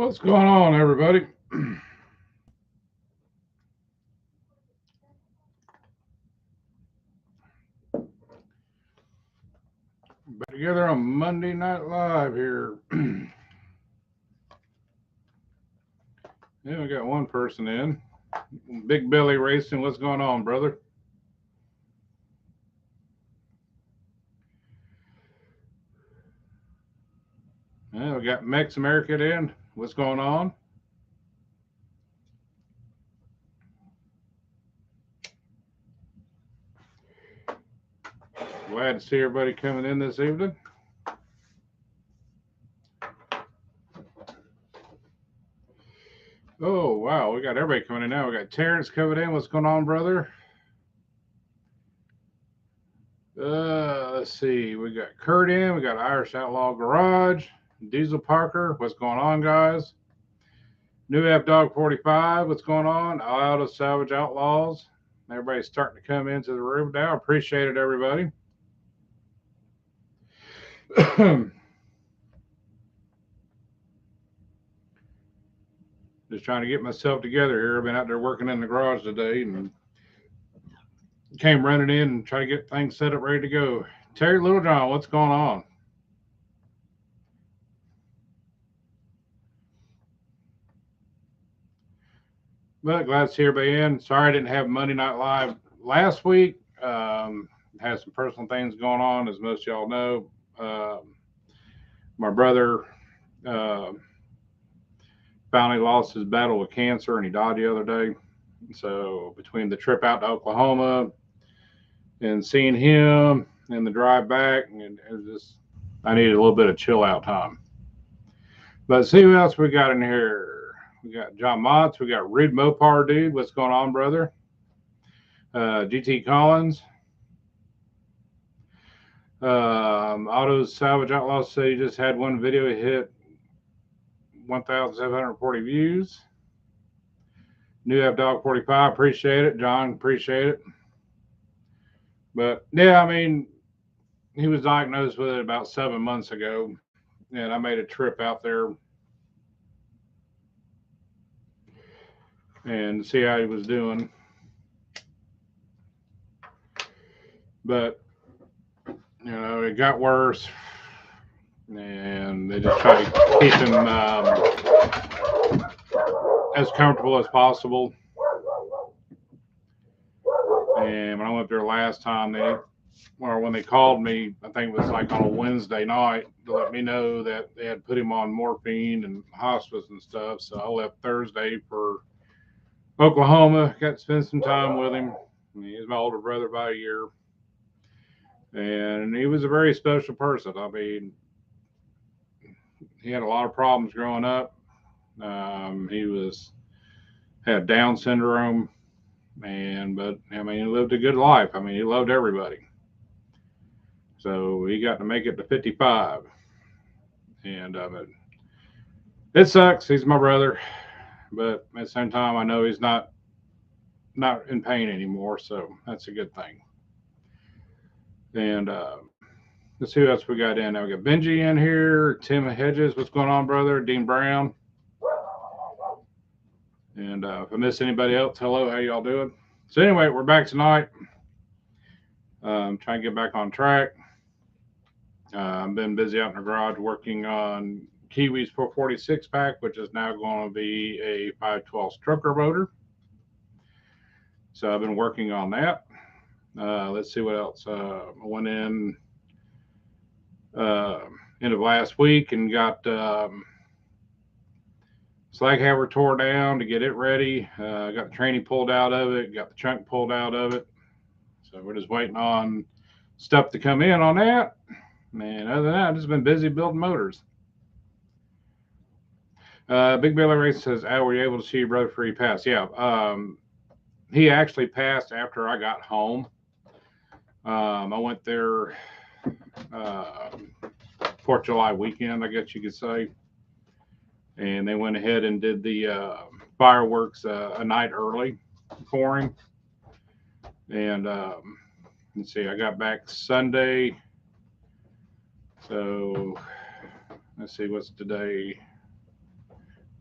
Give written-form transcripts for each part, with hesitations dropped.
What's going on, everybody? Back together on Monday Night Live here. Yeah, we got one person in. Big Billy Racing. What's going on, brother? Yeah, we got Mex America in. What's going on? Glad to see everybody coming in this evening. Oh, wow. We got everybody coming in now. We got Terrence coming in. What's going on, brother? Let's see. We got Kurt in. We got Irish Outlaw Garage. Diesel Parker. What's going on, guys? New F Dog 45. What's going on? Auto Salvage Outlaws. Everybody's starting to come into the room now. Appreciate it, everybody. Just trying to get myself together here. I've been out there working in the garage today and came running in and try to get things set up, ready to go. Terry Littlejohn, what's going on? But glad to see everybody in. Sorry I didn't have Monday Night Live last week. Had some personal things going on, as most of y'all know. My brother finally lost his battle with cancer, and he died the other day. So between the trip out to Oklahoma and seeing him and the drive back, and it was just, I needed a little bit of chill out time. But see who else we got in here. We got John Motts. We got Rid Mopar Dude. What's going on, brother? GT Collins. Auto Salvage Outlaws say you just had one video hit 1,740 views. New F Dog 45. Appreciate it. John, appreciate it. But yeah, I mean, he was diagnosed with it about 7 months ago, and I made a trip out there and see how he was doing. But you know, it got worse, and they just tried to keep him as comfortable as possible. And when I went there last time, when they called me, I think it was like on a Wednesday night, to let me know that they had put him on morphine and hospice and stuff. So I left Thursday for Oklahoma, got to spend some time with him. He's my older brother by a year. And he was a very special person. I mean, he had a lot of problems growing up. He had Down syndrome, but I mean, he lived a good life. I mean, he loved everybody. So he got to make it to 55, and it sucks. He's my brother, but at the same time, I know he's not in pain anymore, so that's a good thing. And let's see who else we got in. Now we got Benji in here, Tim Hedges. What's going on, brother? Dean Brown. And if I miss anybody else, hello, how y'all doing? So anyway, we're back tonight. Trying to get back on track. I've been busy out in the garage working on Kiwi's 446 pack, which is now going to be a 512 stroker motor. So I've been working on that. Let's see what else. I went in end of last week and got slaghammer tore down to get it ready. Got the tranny pulled out of it, got the chunk pulled out of it. So we're just waiting on stuff to come in on that. And other than that, I've just been busy building motors. Big Billy Race says, Al, were you able to see your brother before he passed? Yeah. He actually passed after I got home. I went there 4th of July weekend, I guess you could say. And they went ahead and did the fireworks a night early for him. And let's see, I got back Sunday. So let's see, what's today?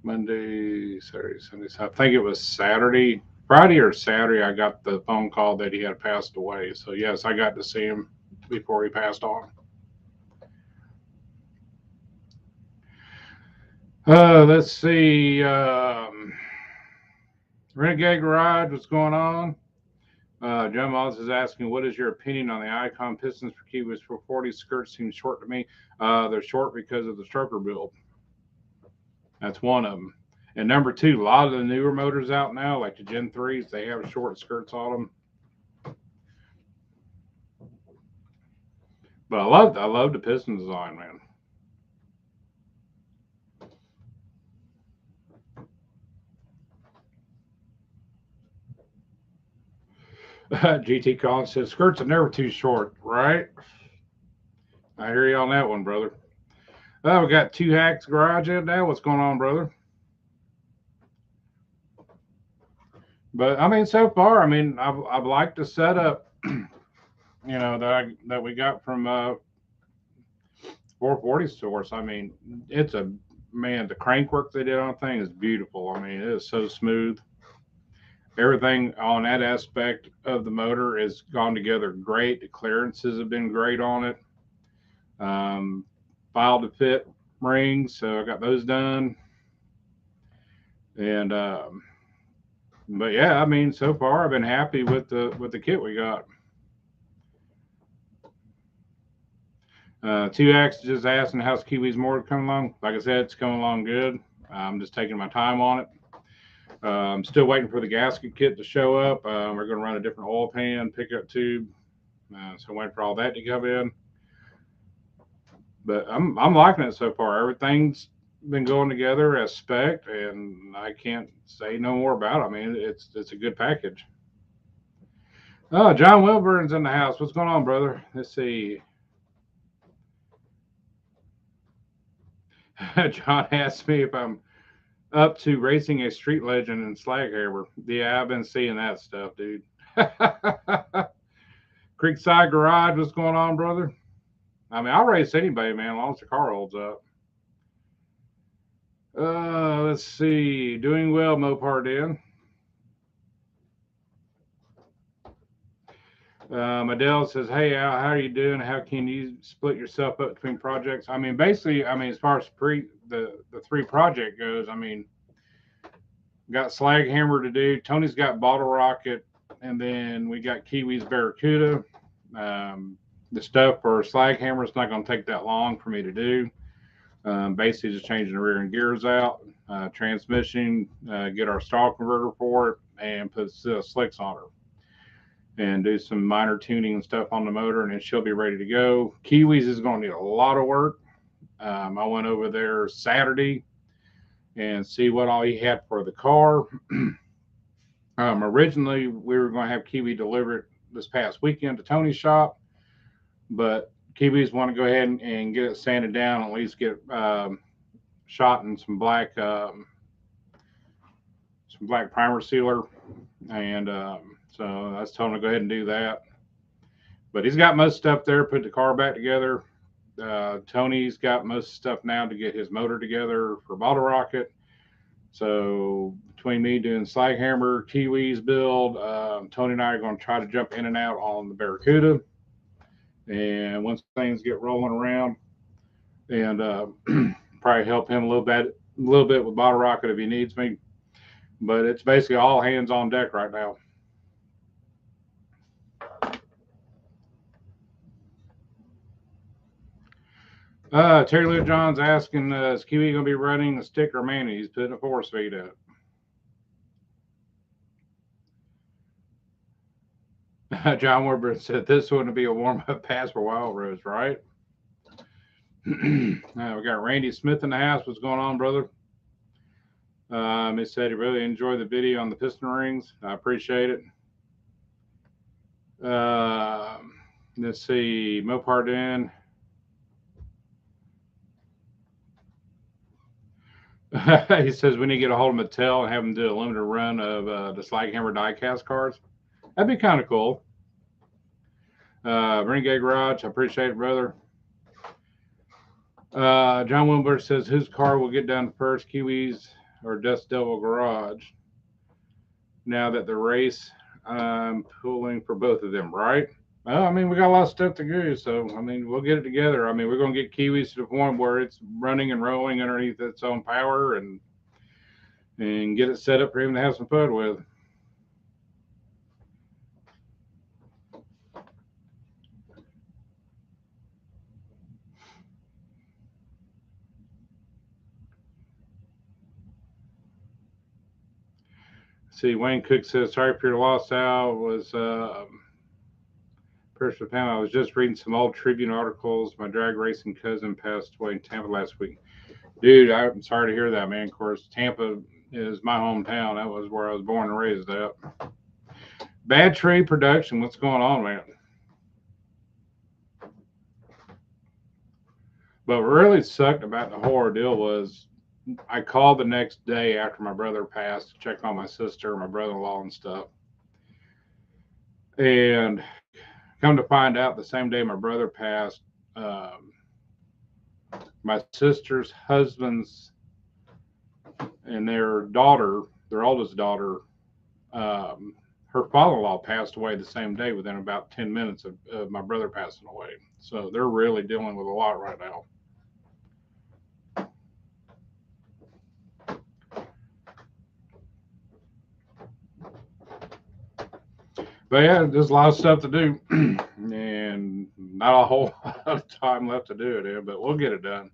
Monday, Saturday, Sunday. So I think it was Saturday, Friday or Saturday. I got the phone call that he had passed away. So yes, I got to see him before he passed on. Let's see. Renegade Garage, what's going on? John Moss is asking, what is your opinion on the Icon pistons for Kiwis for 40 skirts? Seems short to me. They're short because of the storker build. That's one of them. And number two, a lot of the newer motors out now, like the Gen 3s, they have short skirts on them. But I love the piston design, man. GT Collins says skirts are never too short, right? I hear you on that one, brother. We got Two Hacks Garage in now. What's going on, brother? But I mean, so far, I mean, I've liked the setup, that we got from 440 Source. I mean, it's a man. The crank work they did on the thing is beautiful. I mean, it is so smooth. Everything on that aspect of the motor has gone together great. The clearances have been great on it. File to fit rings, so I got those done. And but yeah, I mean, so far I've been happy with the kit we got. Two X just asking how's Kiwi's motor coming along. Like I said, it's coming along good. I'm just taking my time on it. I'm still waiting for the gasket kit to show up. We're going to run a different oil pan, pickup tube. So I'm waiting for all that to come in. But I'm liking it so far. Everything's been going together as spec, and I can't say no more about it. I mean, it's a good package. Oh, John Wilburn's in the house. What's going on, brother? Let's see. John asked me if I'm up to racing a street legend in slaghammer. Yeah, I've been seeing that stuff, dude. Creekside Garage, what's going on, brother? I mean, I'll race anybody, man, as long as the car holds up. Let's see. Doing well, Mopar Den. Adele says, "Hey, Al, how are you doing? How can you split yourself up between projects?" I mean, basically, I mean, as far as the three project goes, I mean, got Slaghammer to do. Tony's got Bottle Rocket, and then we got Kiwi's Barracuda. The stuff for Slaghammer is not going to take that long for me to do. Basically, just changing the rear end gears out, transmission, get our stall converter for it, and put slicks on her. And do some minor tuning and stuff on the motor, and then she'll be ready to go. Kiwi's is going to need a lot of work. I went over there Saturday and see what all he had for the car. Originally, we were going to have Kiwi deliver it this past weekend to Tony's shop, but Kiwis want to go ahead and get it sanded down, at least get shot in some black primer sealer, and so I was told him to go ahead and do that. But he's got most stuff there, put the car back together. Tony's got most stuff now to get his motor together for Bottle Rocket. So between me doing Slaghammer, Kiwi's build, Tony and I are going to try to jump in and out on the Barracuda. And once things get rolling around, and probably help him a little bit with Bottle Rocket if he needs me. But it's basically all hands on deck right now. Terry Lou John's asking, is Kiwi going to be running a stick or manual? He's putting a 4-speed in it. John Warburton said this wouldn't be a warm-up pass for Wild Rose, right? We got Randy Smith in the house. What's going on, brother? He said he really enjoyed the video on the piston rings. I appreciate it. Let's see, Mopar Den. He says we need to get a hold of Mattel and have them do a limited run of the Slaghammer diecast cars. That'd be kind of cool. Renegade Garage, I appreciate it, brother. John Wilbur says whose car will get done first, Kiwi's or Dust Devil Garage. Now that the race, I'm pulling for both of them, right? Well, I mean, we got a lot of stuff to do, so I mean, we'll get it together. I mean, we're gonna get Kiwis to the point where it's running and rolling underneath its own power, and get it set up for him to have some fun with. See, Wayne Cook says, sorry for your loss, Al. Was Personal Pam. I was just reading some old Tribune articles. My drag racing cousin passed away in Tampa last week. Dude, I'm sorry to hear that, man. Of course, Tampa is my hometown. That was where I was born and raised at. Bad Trade Production. What's going on, man? But what really sucked about the whole ordeal was I called the next day after my brother passed to check on my sister, my brother-in-law, and stuff. And come to find out, the same day my brother passed, my sister's husband's and their daughter, their oldest daughter, her father-in-law passed away the same day within about 10 minutes of my brother passing away. So they're really dealing with a lot right now. But yeah, there's a lot of stuff to do and not a whole lot of time left to do it in, but we'll get it done.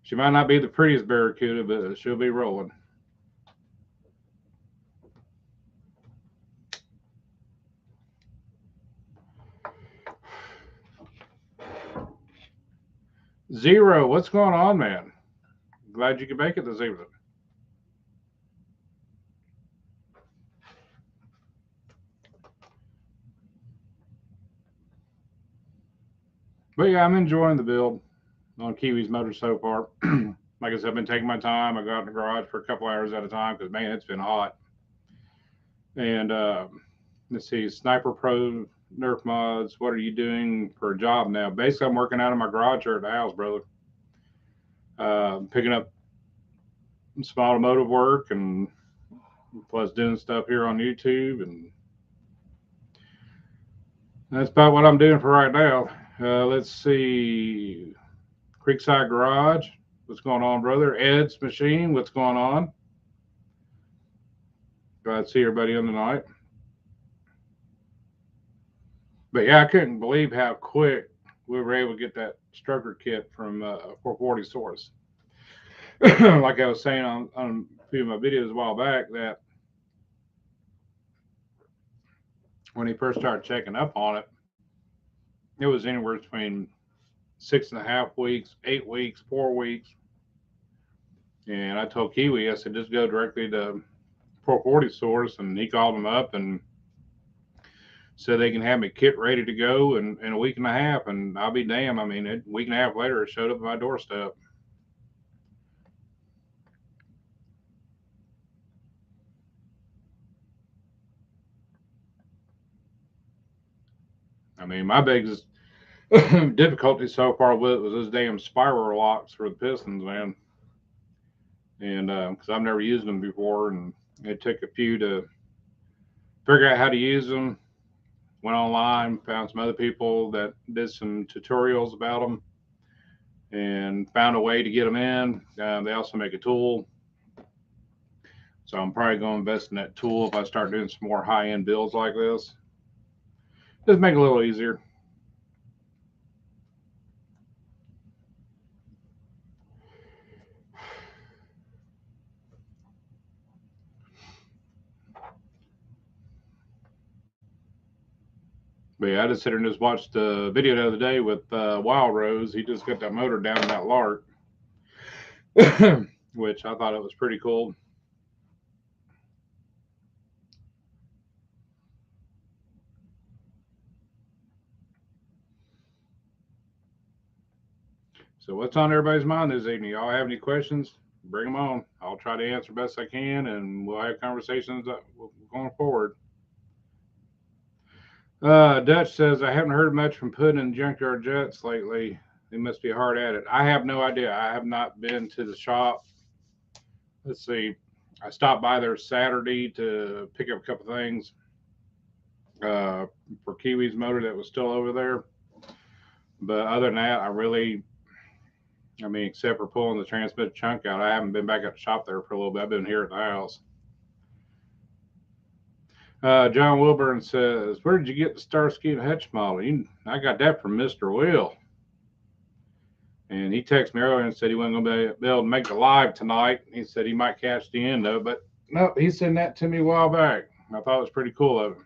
She might not be the prettiest barracuda, but she'll be rolling. Zero, what's going on, man? Glad you could make it this evening. But yeah, I'm enjoying the build on Kiwi's motor so far. Like I said, I've been taking my time. I got in the garage for a couple hours at a time because, man, it's been hot. And let's see, Sniper Pro Nerf mods. What are you doing for a job now? Basically, I'm working out of my garage or at the house, brother. Picking up some automotive work and plus doing stuff here on YouTube, and that's about what I'm doing for right now. Let's see, Creekside Garage. What's going on, brother? Ed's Machine. What's going on? Glad to see everybody on tonight. But yeah, I couldn't believe how quick we were able to get that Storker kit from 440 Source. Like I was saying on a few of my videos a while back, that when he first started checking up on it, it was anywhere between 6.5 weeks, 8 weeks, 4 weeks. And I told Kiwi, I said, just go directly to 440 Source, and he called them up and said they can have me kit ready to go in a week and a half. And I'll be damned. I mean, a week and a half later, it showed up at my doorstep. I mean, my biggest difficulty so far with it was those damn spiral locks for the pistons, man. And because I've never used them before, and it took a few to figure out how to use them. Went online, found some other people that did some tutorials about them, and found a way to get them in. They also make a tool, so I'm probably going to invest in that tool if I start doing some more high-end builds like this. Just make it a little easier. But yeah, I just sit here and just watched the video the other day with Wild Rose. He just got that motor down in that Lark, which I thought it was pretty cool. So what's on everybody's mind this evening? Y'all have any questions? Bring them on. I'll try to answer best I can, and we'll have conversations going forward. Dutch says, I haven't heard much from Puddin and Junkyard Jets lately. He must be hard at it. I have no idea. I have not been to the shop. Let's see. I stopped by there Saturday to pick up a couple things uh, for Kiwi's motor that was still over there. But other than that, I mean, except for pulling the transmitter chunk out, I haven't been back at the shop there for a little bit. I've been here at the house. John Wilburn says, "Where did you get the Starsky and Hutch model?" I got that from Mr. Will. And he texted me earlier and said he wasn't going to be able to make the live tonight. He said he might catch the end of it. But no, he sent that to me a while back. I thought it was pretty cool of him.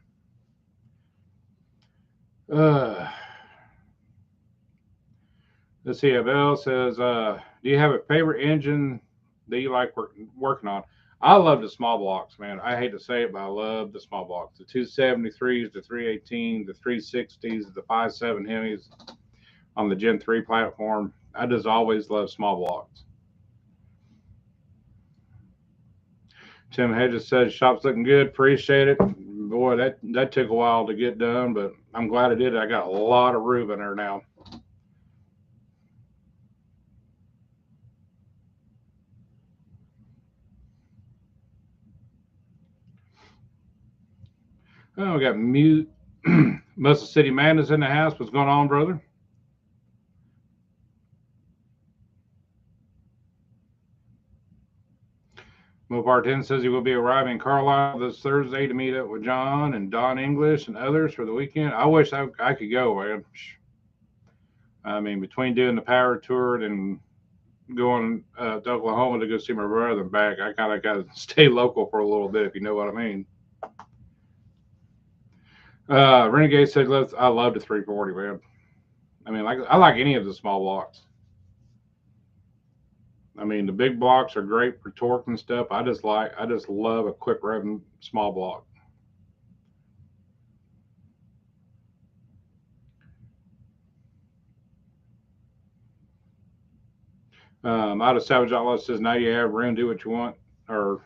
Let's see. Abel says, "Do you have a favorite engine that you like working on?" I love the small blocks, man. I hate to say it, but I love the small blocks. The 273s, the 318s, the 360s, the 5.7 Hemis on the Gen 3 platform. I just always love small blocks. Tim Hedges said, "Shop's looking good. Appreciate it." Boy, that took a while to get done, but I'm glad I did it. I got a lot of room in there now. Oh, we got mute. Muscle City Madness in the house. What's going on, brother? Mopar 10 says he will be arriving in Carlisle this Thursday to meet up with John and Don English and others for the weekend. I wish I could go, man. I mean, between doing the power tour and going to Oklahoma to go see my brother and back, I kind of got to stay local for a little bit, if you know what I mean. Renegade said, I love the 340, man. I mean, I like any of the small blocks. I mean, the big blocks are great for torque and stuff. I just love a quick revving small block. Out of Savage Outlaw says, "Now you have room, do what you want, or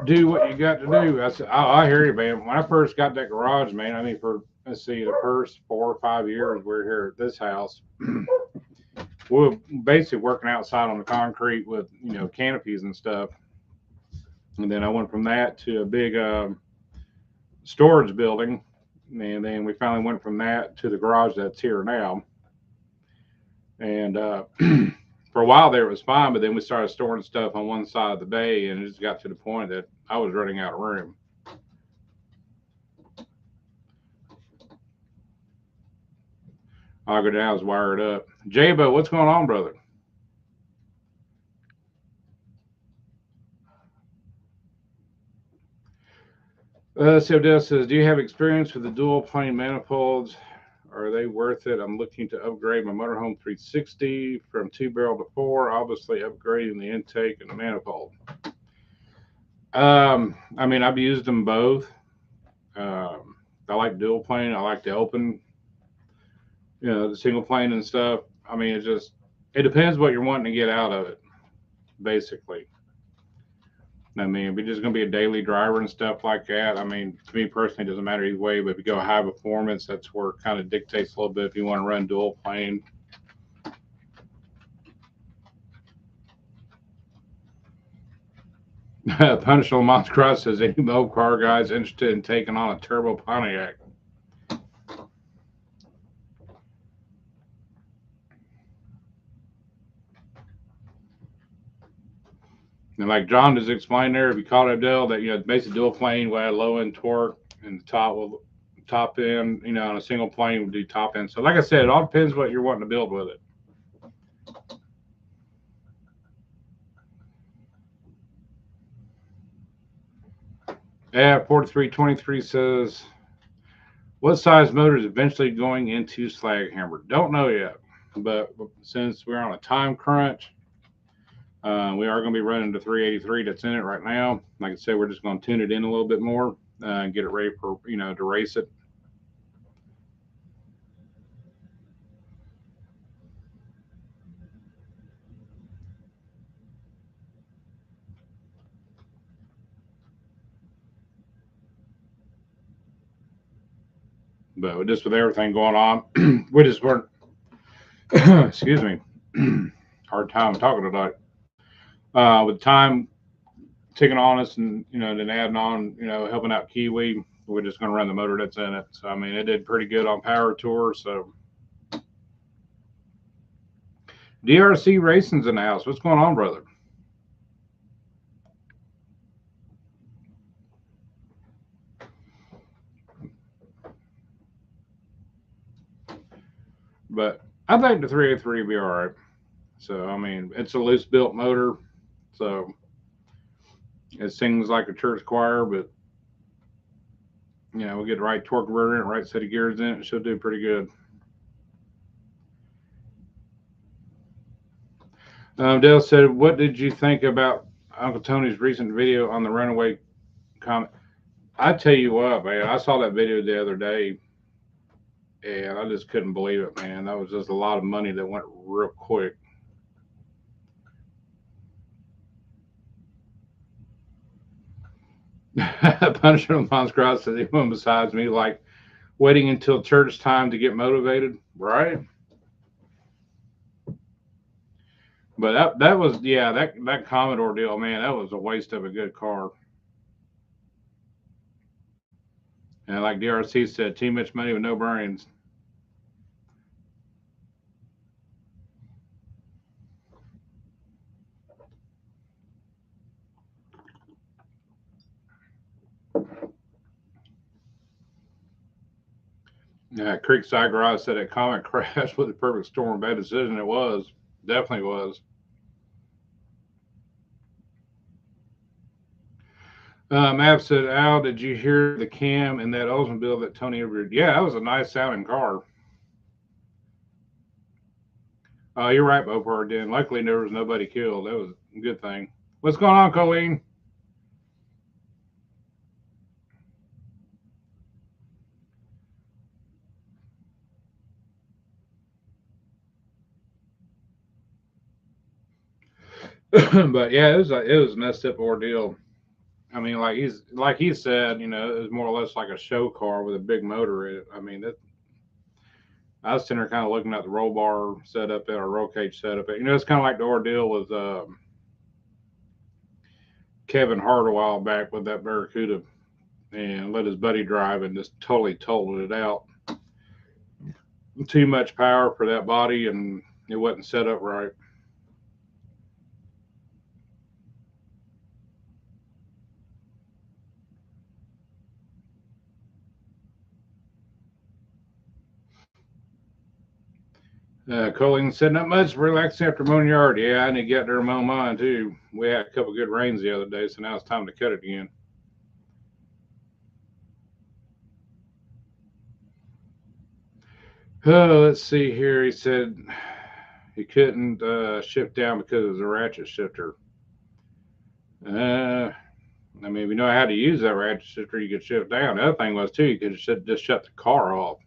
do what you got to do." I said, I hear you, man. When I first got that garage, man, I mean, for let's see, the first 4 or 5 years we were here at this house, we were basically working outside on the concrete with canopies and stuff. And then I went from that to a big storage building, and then we finally went from that to the garage that's here now. And for a while there, it was fine, but then we started storing stuff on one side of the bay, and it just got to the point that I was running out of room. I'll go down, wire it up. Jabo, what's going on, brother? Odell says, "Do you have experience with the dual plane manifolds? Are they worth it? I'm looking to upgrade my motorhome 360 from 2 barrel to 4, obviously upgrading the intake and the manifold." I mean, I've used them both. I like dual plane. I like the open, the single plane and stuff. I mean, it depends what you're wanting to get out of it, basically. I mean, if you're just going to be a daily driver and stuff like that, I mean, to me personally, it doesn't matter either way. But if you go high performance, that's where it kind of dictates a little bit if you want to run dual plane. Punish Lamont Cross says, "Any mob car guys interested in taking on a turbo Pontiac?" And like John just explained there, if you caught Abdel, that basically dual plane will add low end torque, and the top end, on a single plane would do top end. So like I said, it all depends what you're wanting to build with it. Yeah, 4323 says, "What size motor is eventually going into slaghammer?" Don't know yet, but since we're on a time crunch, we are going to be running the 383 that's in it right now. Like I said, we're just going to tune it in a little bit more and get it ready for to race it. But just with everything going on, we just weren't Excuse me. Hard time talking tonight. With time ticking on us, and then adding on, helping out Kiwi, we're just going to run the motor that's in it. So I mean, it did pretty good on Power Tour. So DRC Racing's in the house. What's going on, brother? But I think the 383 will be all right. So I mean, it's a loose built motor, so it sings like a church choir. But we get the right torque converter in it, right set of gears in it, it should do pretty good. Dale said, "What did you think about Uncle Tony's recent video on the runaway comet?" I tell you what, man, I saw that video the other day, and I just couldn't believe it, man. That was just a lot of money that went real quick. Punishment on Cross said anyone besides me like waiting until church time to get motivated, right? But that was, yeah, that Commodore deal, man, that was a waste of a good car. And like DRC said, too much money with no brains. Creekside Garage said a Comet crashed with a perfect storm. Bad decision. It was. Definitely was. Mav said, Al, did you hear the cam in that Oldsmobile that Tony reviewed? Yeah, that was a nice sounding car. You're right, Bopar did. Luckily, there was nobody killed. That was a good thing. What's going on, Colleen? But yeah, it was a messed up ordeal. I mean, like he said, it was more or less like a show car with a big motor in it. I mean, I was sitting there kind of looking at the roll bar setup or roll cage setup. It's kind of like the ordeal with Kevin Hart a while back with that Barracuda, and let his buddy drive and just totally totaled it out. Too much power for that body, and it wasn't set up right. Colleen said, not much, relaxing after mowing yard. Yeah, I need to get there and mow mine too. We had a couple good rains the other day, so now it's time to cut it again. Oh, let's see here. He said he couldn't shift down because of the ratchet shifter. I mean, if you know how to use that ratchet shifter, you could shift down. The other thing was too, you could just shut the car off.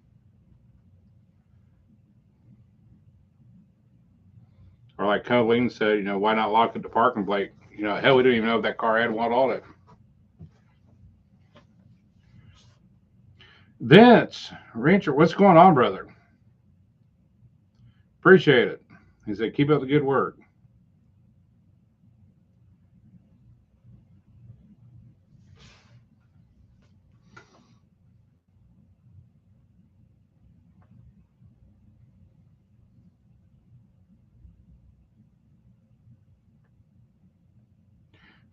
Or like Colleen said, why not lock at the parking plate? Hell, we don't even know if that car had one on it. Vince, Rancher, what's going on, brother? Appreciate it. He said, keep up the good work.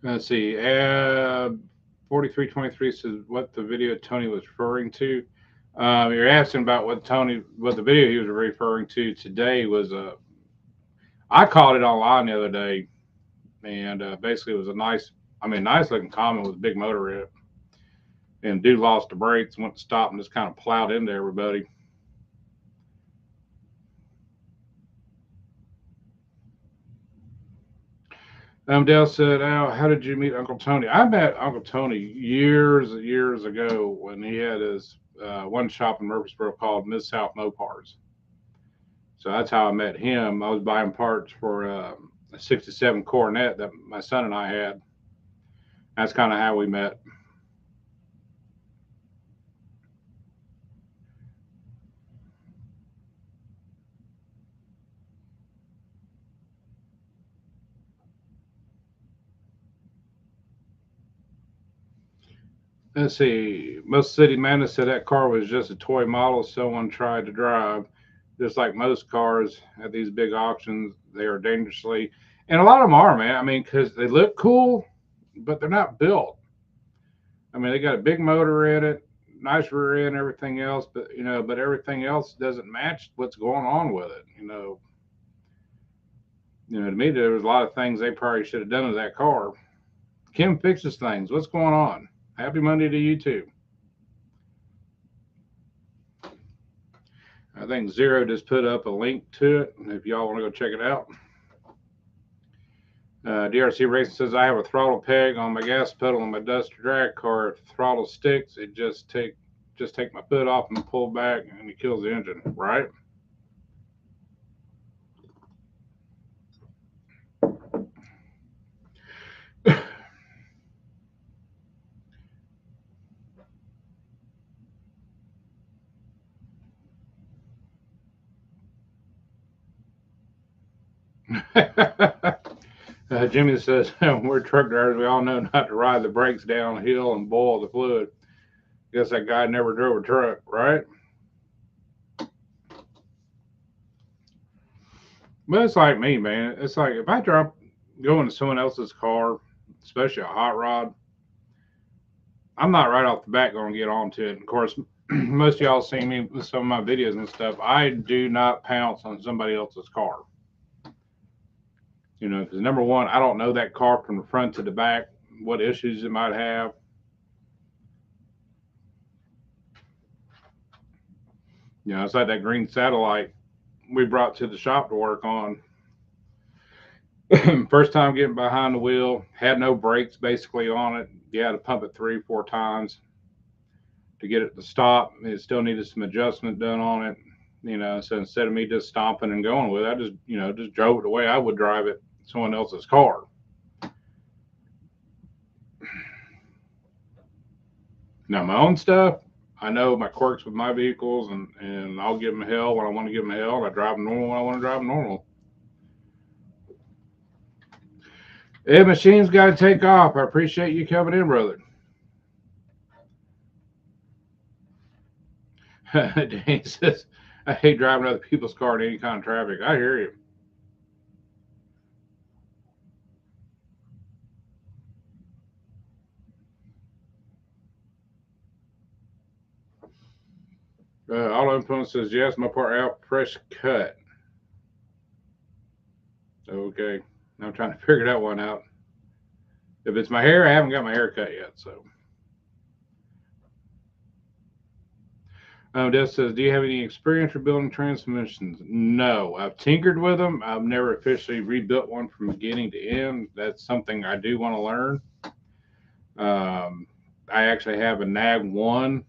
Let's see. 4323 says what the video Tony was referring to. You're asking about what the video he was referring to today was. I caught it online the other day, and basically it was nice looking Comet with a big motor in it. And dude lost the brakes, went to stop, and just kind of plowed into everybody. Dale said, Al, how did you meet Uncle Tony? I met Uncle Tony years ago when he had his one shop in Murfreesboro called Mid South Mopars. So that's how I met him. I was buying parts for a 67 Coronet that my son and I had. That's kind of how we met. Let's see. Most City Madness said that car was just a toy model someone tried to drive. Just like most cars at these big auctions, they are dangerously, and a lot of them are, man. I mean, because they look cool, but they're not built. I mean, they got a big motor in it, nice rear end, everything else, but but everything else doesn't match what's going on with it. To me, there was a lot of things they probably should have done with that car. Kim fixes things. What's going on? Happy Monday to you too. I think Zero just put up a link to it if y'all want to go check it out. DRC Racing says I have a throttle peg on my gas pedal on my Duster drag car. If the throttle sticks, it just take my foot off and pull back, and it kills the engine. Right? Jimmy says we're truck drivers. We all know not to ride the brakes downhill and boil the fluid. Guess that guy never drove a truck, right? But it's like me, man. It's like if I go into someone else's car, especially a hot rod, I'm not right off the bat going to get onto it. Of course, most of y'all see me with some of my videos and stuff. I do not pounce on somebody else's car. Because number one, I don't know that car from the front to the back, what issues it might have. It's like that green satellite we brought to the shop to work on. First time getting behind the wheel, had no brakes basically on it. You had to pump it 3-4 times to get it to stop. It still needed some adjustment done on it. So instead of me just stomping and going with it, I just drove it the way I would drive it, someone else's car. Now my own stuff, I know my quirks with my vehicles, and I'll give them hell when I want to give them hell. I drive them normal when I want to drive them normal. Hey, machine's got to take off. I appreciate you coming in, brother. Danny says, I hate driving other people's car in any kind of traffic. I hear you. Auto Influence says, yes, my part out, fresh cut. Okay. I'm trying to figure that one out. If it's my hair, I haven't got my hair cut yet, so. Des says, do you have any experience rebuilding transmissions? No. I've tinkered with them. I've never officially rebuilt one from beginning to end. That's something I do want to learn. I actually have a NAG 1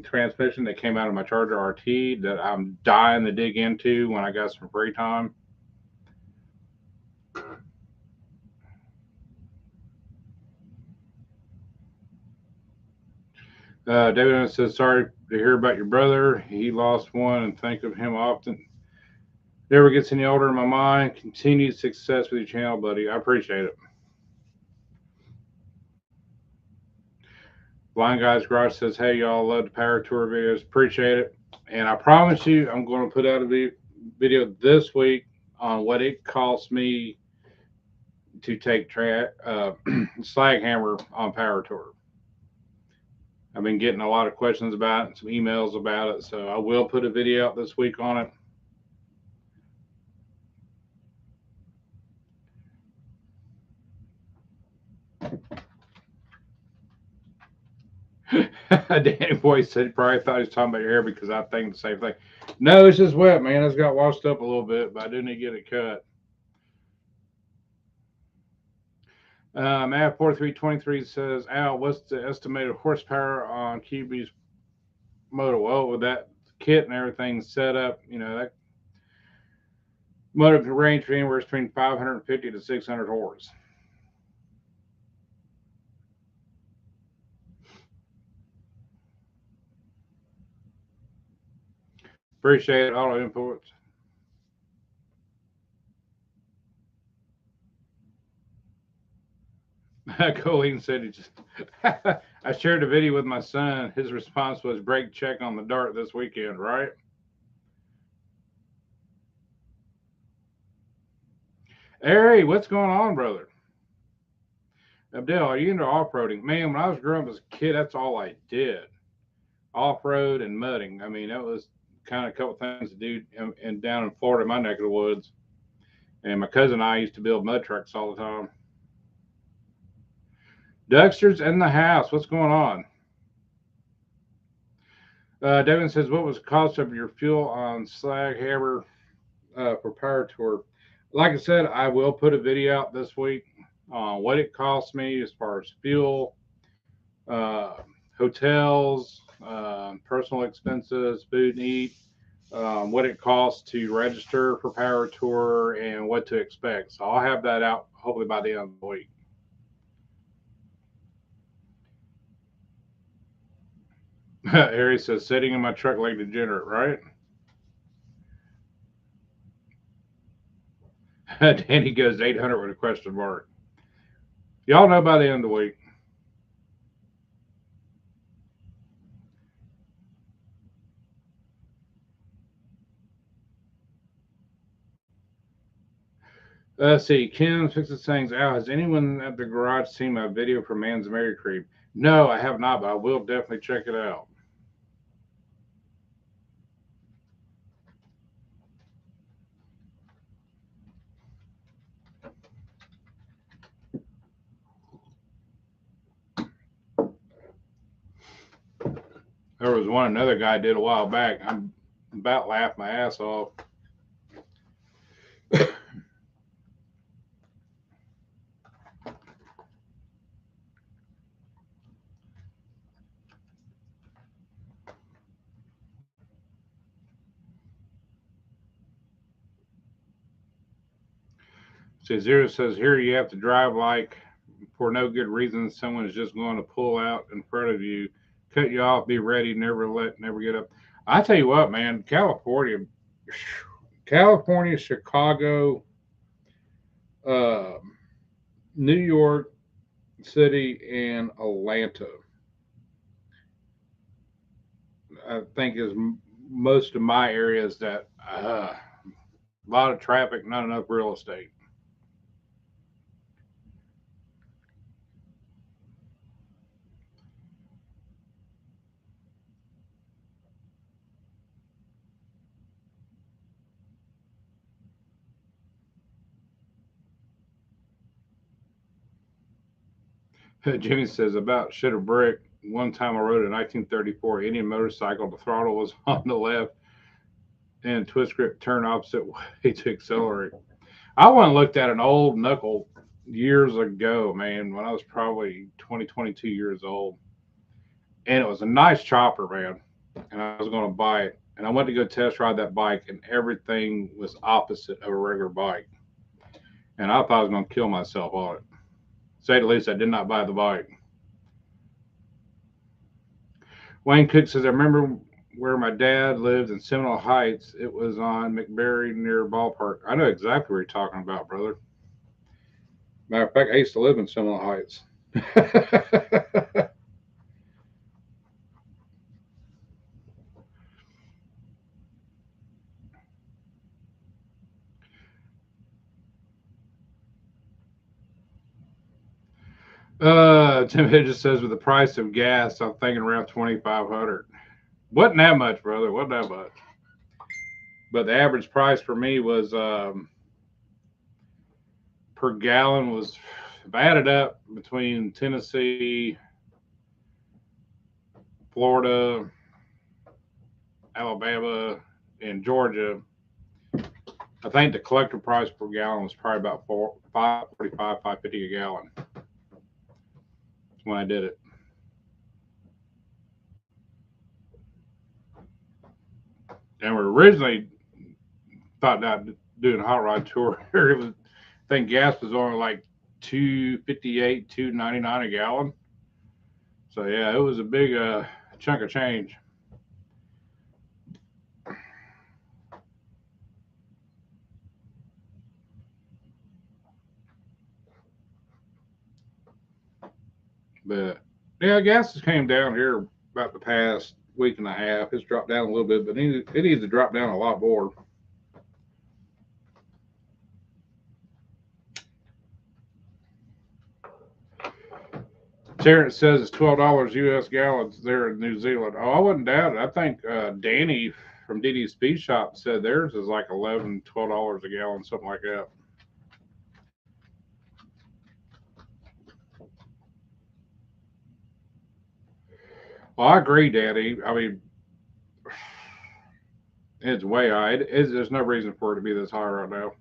transmission that came out of my Charger RT that I'm dying to dig into when I got some free time. David says, sorry to hear about your brother. He lost one and think of him often. Never gets any older in my mind. Continued success with your channel, buddy. I appreciate it. Blind Guys Garage says, hey, y'all, love the Power Tour videos. Appreciate it. And I promise you, I'm going to put out a video this week on what it costs me to take slaghammer on Power Tour. I've been getting a lot of questions about it and some emails about it, so I will put a video out this week on it. Danny Boy said he probably thought he was talking about your hair because I think the same thing. No, it's just wet, man. It's got washed up a little bit, but I do need to get it cut. Matt 4323 says, Al, what's the estimated horsepower on Kiwi's motor? Well, with that kit and everything set up, that motor can range from anywhere between 550 to 600 horse. Appreciate it, Auto Imports. Colleen said he just. I shared a video with my son. His response was, "Break check on the dart this weekend, right?" Harry, what's going on, brother? Abdel, are you into off-roading? Man, when I was growing up as a kid, that's all I did. Off-road and mudding. I mean, that was kind of a couple things to do down in Florida, my neck of the woods. And my cousin and I used to build mud trucks all the time. Dexter's in the house. What's going on? Devin says, "What was the cost of your fuel on slaghammer for Power Tour?" Like I said, I will put a video out this week on what it cost me as far as fuel, uh, hotels, personal expenses, food and eat, what it costs to register for Power Tour, and what to expect. So I'll have that out hopefully by the end of the week. Harry says, "Sitting in my truck like a degenerate, right?" Danny goes 800 with a question mark. Y'all know by the end of the week. Let's see. Kim fixes things out. Has anyone at the garage seen my video for Man's Mary Creep? No, I have not, but I will definitely check it out. There was one another guy did a while back. I'm about laughed my ass off. See, Zero says here you have to drive like for no good reason. Someone is just going to pull out in front of you, cut you off, be ready, never get up. I tell you what, man, California, Chicago, uh, New York City, and Atlanta, I think is most of my areas that a lot of traffic, not enough real estate. Jimmy says about shit or brick. One time I rode a 1934 Indian motorcycle. The throttle was on the left and twist grip turned opposite way to accelerate. I went and looked at an old knuckle years ago, man, when I was probably 20, 22 years old. And it was a nice chopper, man. And I was going to buy it. And I went to go test ride that bike, and everything was opposite of a regular bike. And I thought I was going to kill myself on it. Say the least, I did not buy the bike. Wayne Cook says, I remember where my dad lived in Seminole Heights. It was on McBurry near Ballpark. I know exactly what you're talking about, brother. Matter of fact, I used to live in Seminole Heights. Tim Hedges says, with the price of gas, I'm thinking around 2,500. Wasn't that much, brother. Wasn't that much. But the average price for me was per gallon was, if I added up between Tennessee, Florida, Alabama, and Georgia, I think the collector price per gallon was probably about 545, 550 a gallon when I did it. And we originally thought about doing a hot rod tour. It was, I think gas was only like 258, 299 a gallon. So yeah, it was a big chunk of change. But yeah, gas has came down here about the past week and a half. It's dropped down a little bit, but it needs to drop down a lot more. Terrence says it's $12 US gallons there in New Zealand. Oh, I wouldn't doubt it. I think Danny from DD's Speed Shop said theirs is like $11, $12 a gallon, something like that. Well, I agree, Danny. I mean, it's way high. There's no reason for it to be this high right now.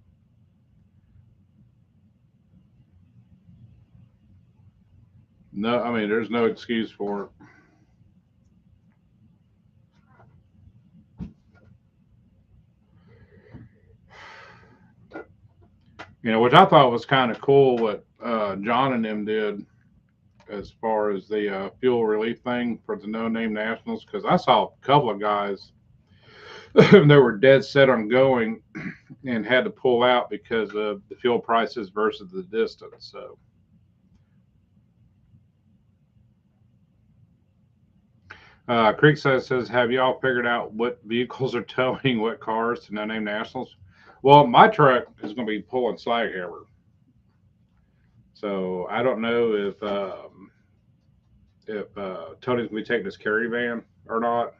No, I mean, there's no excuse for it. Which I thought was kind of cool what John and them did as far as the fuel relief thing for the no name nationals. Because I saw a couple of guys that were dead set on going and had to pull out because of the fuel prices versus the distance. So, Creekside says, "Have y'all figured out what vehicles are towing what cars to no name nationals?" Well, my truck is going to be pulling slaghammer. So I don't know if Tony's gonna be taking his carry van or not.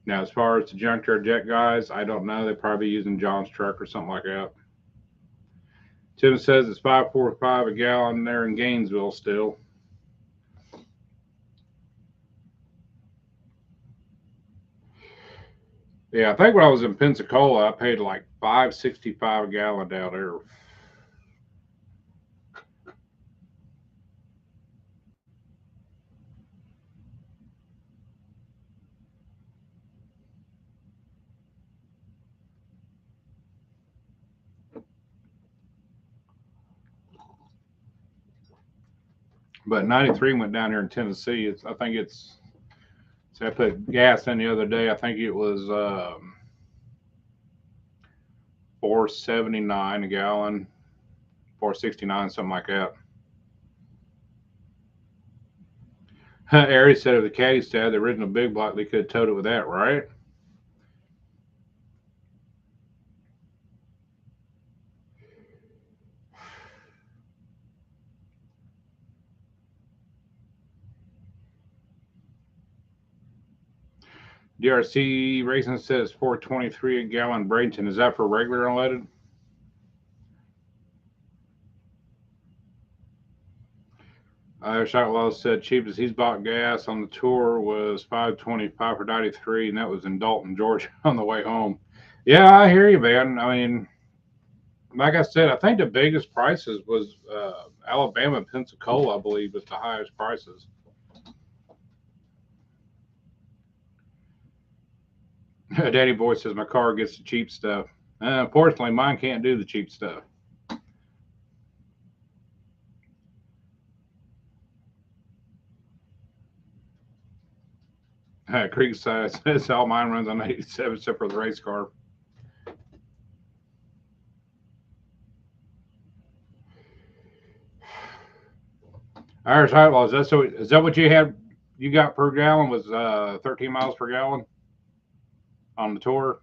Now, as far as the junkyard jet guys, I don't know. They probably be using John's truck or something like that. Tim says it's 5.45 a gallon there in Gainesville still. Yeah, I think when I was in Pensacola, I paid like 5.65 a gallon down there. But 93 went down here in Tennessee. I think it's. So I put gas in the other day. I think it was 4.79 a gallon, 4.69, something like that. Ari said if the caddy had the original big block, they could have towed it with that, right? DRC Racing says 4.23 a gallon Bradenton. Is that for regular unleaded? Shotlaw said cheapest he's bought gas on the tour was 5.25 for 93, and that was in Dalton, Georgia, on the way home. Yeah, I hear you, man. I mean, like I said, I think the biggest prices was Alabama and Pensacola, I believe, was the highest prices. Daddy Boy says my car gets the cheap stuff. Unfortunately, mine can't do the cheap stuff. Creekside says all mine runs on 87 except for the race car. Irish Outlaw, is that so? Is that what you had? You got per gallon was 13 miles per gallon on the tour.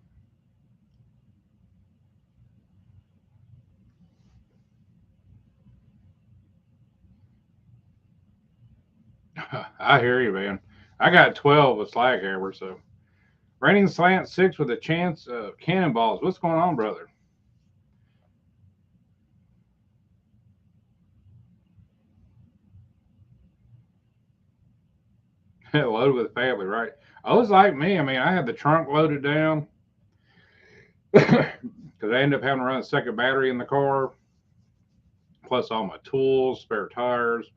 I hear you, man. I got 12 with slaghammer, so raining slant six with a chance of cannonballs. What's going on, brother? Loaded with family, right? I was like me. I mean, I had the trunk loaded down because I ended up having to run a second battery in the car, plus all my tools, spare tires,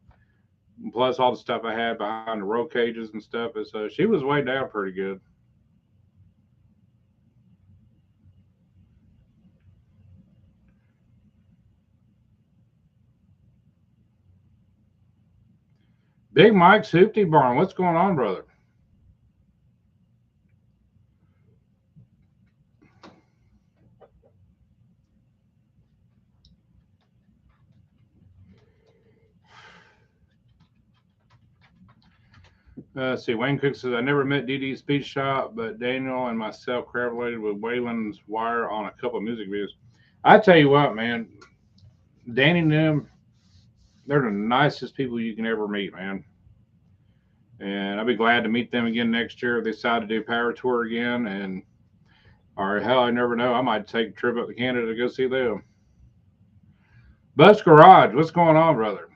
plus all the stuff I had behind the roll cages and stuff. And so she was weighed down pretty good. Big Mike's Hoopty Barn. What's going on, brother? Let's see, Wayne Cook says, I never met DD's Speed Shop, but Daniel and myself collaborated with Waylon's Wire on a couple of music videos. I tell you what, man, Danny and them, they're the nicest people you can ever meet, man. And I'll be glad to meet them again next year if they decide to do Power Tour again. And or hell, I never know. I might take a trip up to Canada to go see them. Bus Garage, what's going on, brother?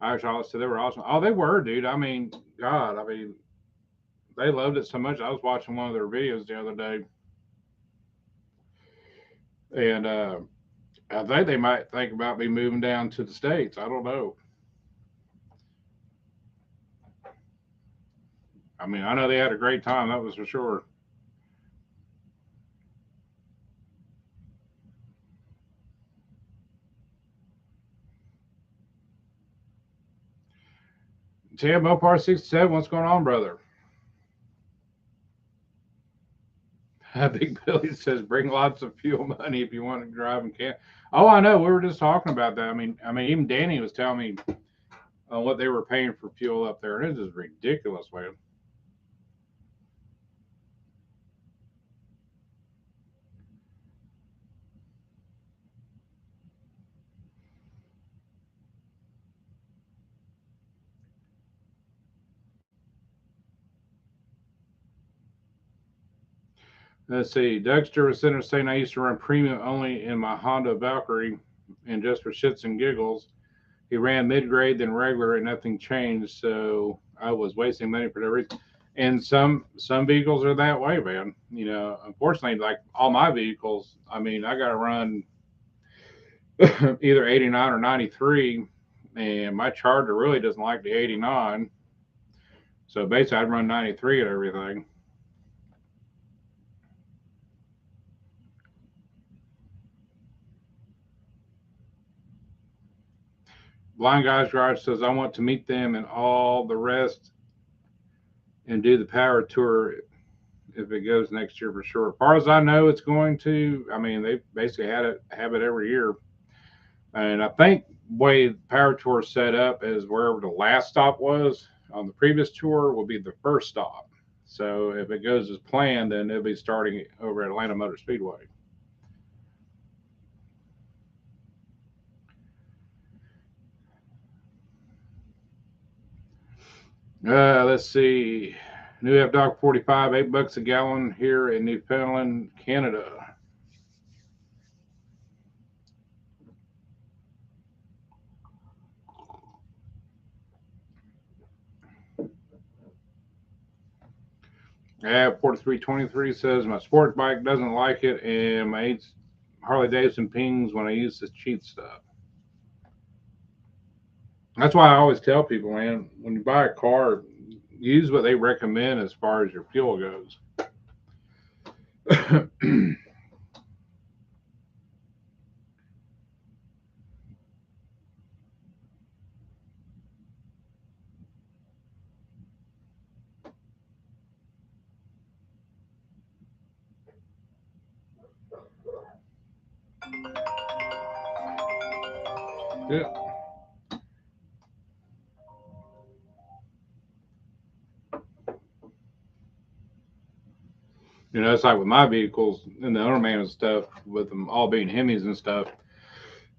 Irish Hollis said they were awesome. Oh, they were, dude. I mean, God, I mean, they loved it so much. I was watching one of their videos the other day, and I think they might think about me moving down to the States. I don't know. I mean, I know they had a great time. That was for sure. Tim Mopar 67, what's going on, brother? Big Billy says, bring lots of fuel money if you want to drive and camp. Oh, I know. We were just talking about that. I mean, even Danny was telling me what they were paying for fuel up there, and it is ridiculous, man. Let's see. Dexter was sitting there saying I used to run premium only in my Honda Valkyrie, and just for shits and giggles, he ran mid grade then regular, and nothing changed. So I was wasting money for no reason. And some vehicles are that way, man. You know, unfortunately, like all my vehicles, I mean, I got to run either 89 or 93, and my Charger really doesn't like the 89. So basically, I'd run 93 at everything. Blind Guys Garage says, I want to meet them and all the rest and do the power tour if it goes next year for sure. As far as I know, it's going to. I mean, they basically have it every year. And I think the way the power tour is set up is wherever the last stop was on the previous tour will be the first stop. So if it goes as planned, then they'll be starting over at Atlanta Motor Speedway. Let's see. New F Dog 45, $8 a gallon here in Newfoundland, Canada. Yeah, 4323 says my sports bike doesn't like it, and my Harley Davidson pings when I use the cheat stuff. That's why I always tell people, man, when you buy a car, use what they recommend as far as your fuel goes. Yeah. You know, it's like with my vehicles and the owner man and stuff, with them all being Hemis and stuff.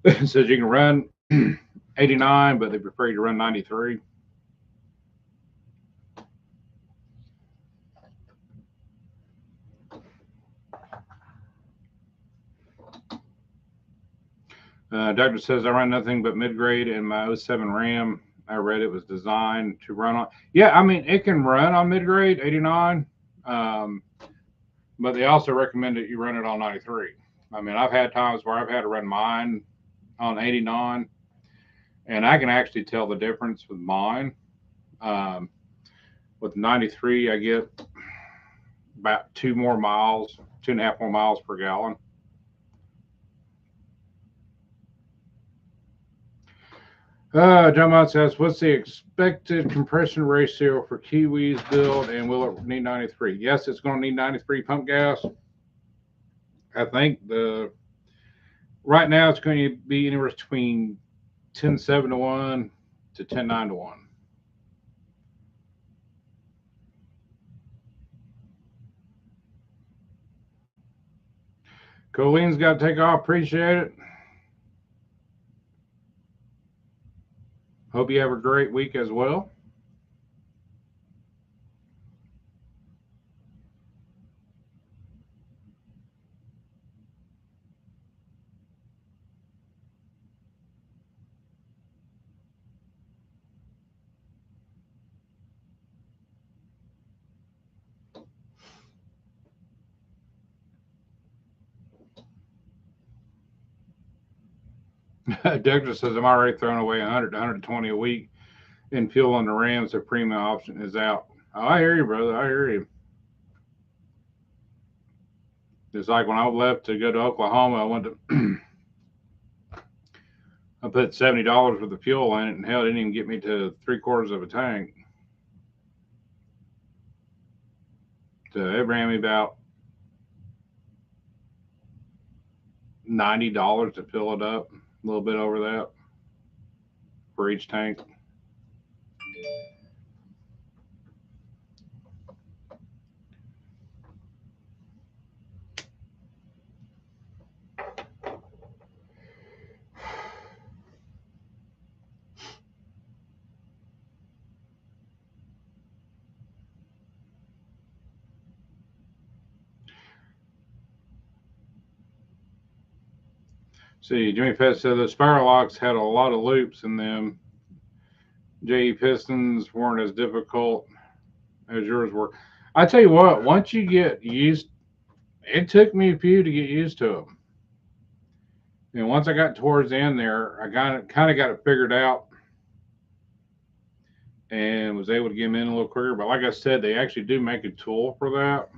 It says you can run 89, but they prefer you to run 93. Doctor says I run nothing but mid grade in my '07 Ram. I read it was designed to run on. Yeah, I mean it can run on mid grade 89, um, but they also recommend that you run it on 93. I mean I've had times where I've had to run mine on 89, and I can actually tell the difference with mine. Um, with 93, I get about 2.5 more miles, 2.5 more miles per gallon. John Mott says, what's the expected compression ratio for Kiwi's build, and will it need 93? Yes, it's going to need 93 pump gas. I think right now it's going to be anywhere between 10.7 to 1 to 10.9 to 1. Colene's got to take off. Appreciate it. Hope you have a great week as well. Doug just says I'm already throwing away 100 to 120 a week in fuel on the Rams. The premium option is out. Oh, I hear you, brother. I hear you. It's like when I left to go to Oklahoma, I went to I put $70 for the fuel in it, and hell, it didn't even get me to 3/4 of a tank. So it ran me about $90 to fill it up, a little bit over that for each tank. See, Jimmy Fett said the spiral locks had a lot of loops in them. JE pistons weren't as difficult as yours were. I tell you what, once you get used, it took me a few to get used to them. And once I got towards the end there, I kind of got it figured out and was able to get them in a little quicker. But like I said, they actually do make a tool for that,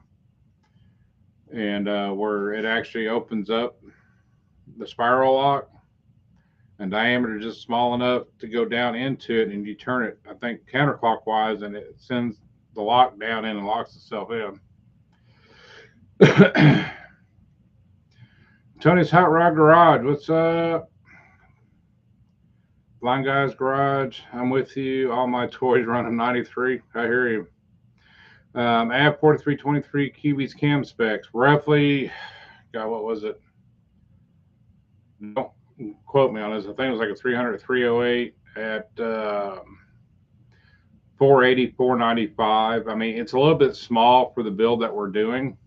and where it actually opens up the spiral lock, and diameter just small enough to go down into it, and you turn it, I think, counterclockwise, and it sends the lock down in and locks itself in. Tony's Hot Rod Garage, what's up? Blind Guys Garage, I'm with you. All my toys run a 93. I hear you. I have 4323 Kiwi's cam specs. Roughly, God, what was it? Don't quote me on this. I think it was like a 300 308 at 480 495. I mean, it's a little bit small for the build that we're doing,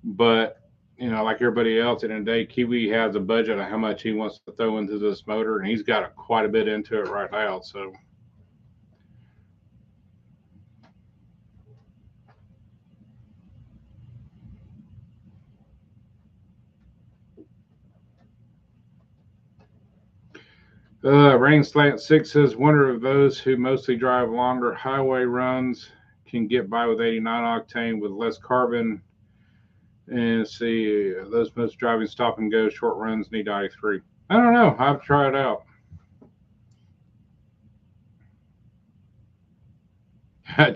but you know, like everybody else in the day, Kiwi has a budget of how much he wants to throw into this motor, and he's got quite a bit into it right now. So Rain Slant 6 says, wonder if those who mostly drive longer highway runs can get by with 89 octane with less carbon. And see, those most driving stop and go short runs need 93. I don't know. I've tried it out.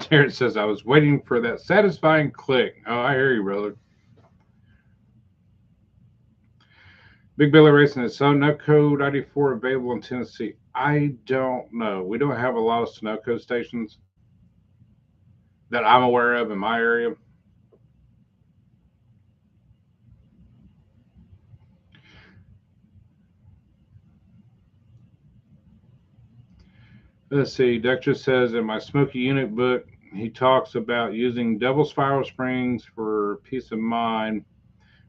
Terrence says, I was waiting for that satisfying click. Oh, I hear you, brother. Big Billy Racing is Sunoco 94 available in Tennessee. I don't know. We don't have a lot of Sunoco stations that I'm aware of in my area. Let's see. Dexter says in my Smoky Unit book, he talks about using double spiral springs for peace of mind.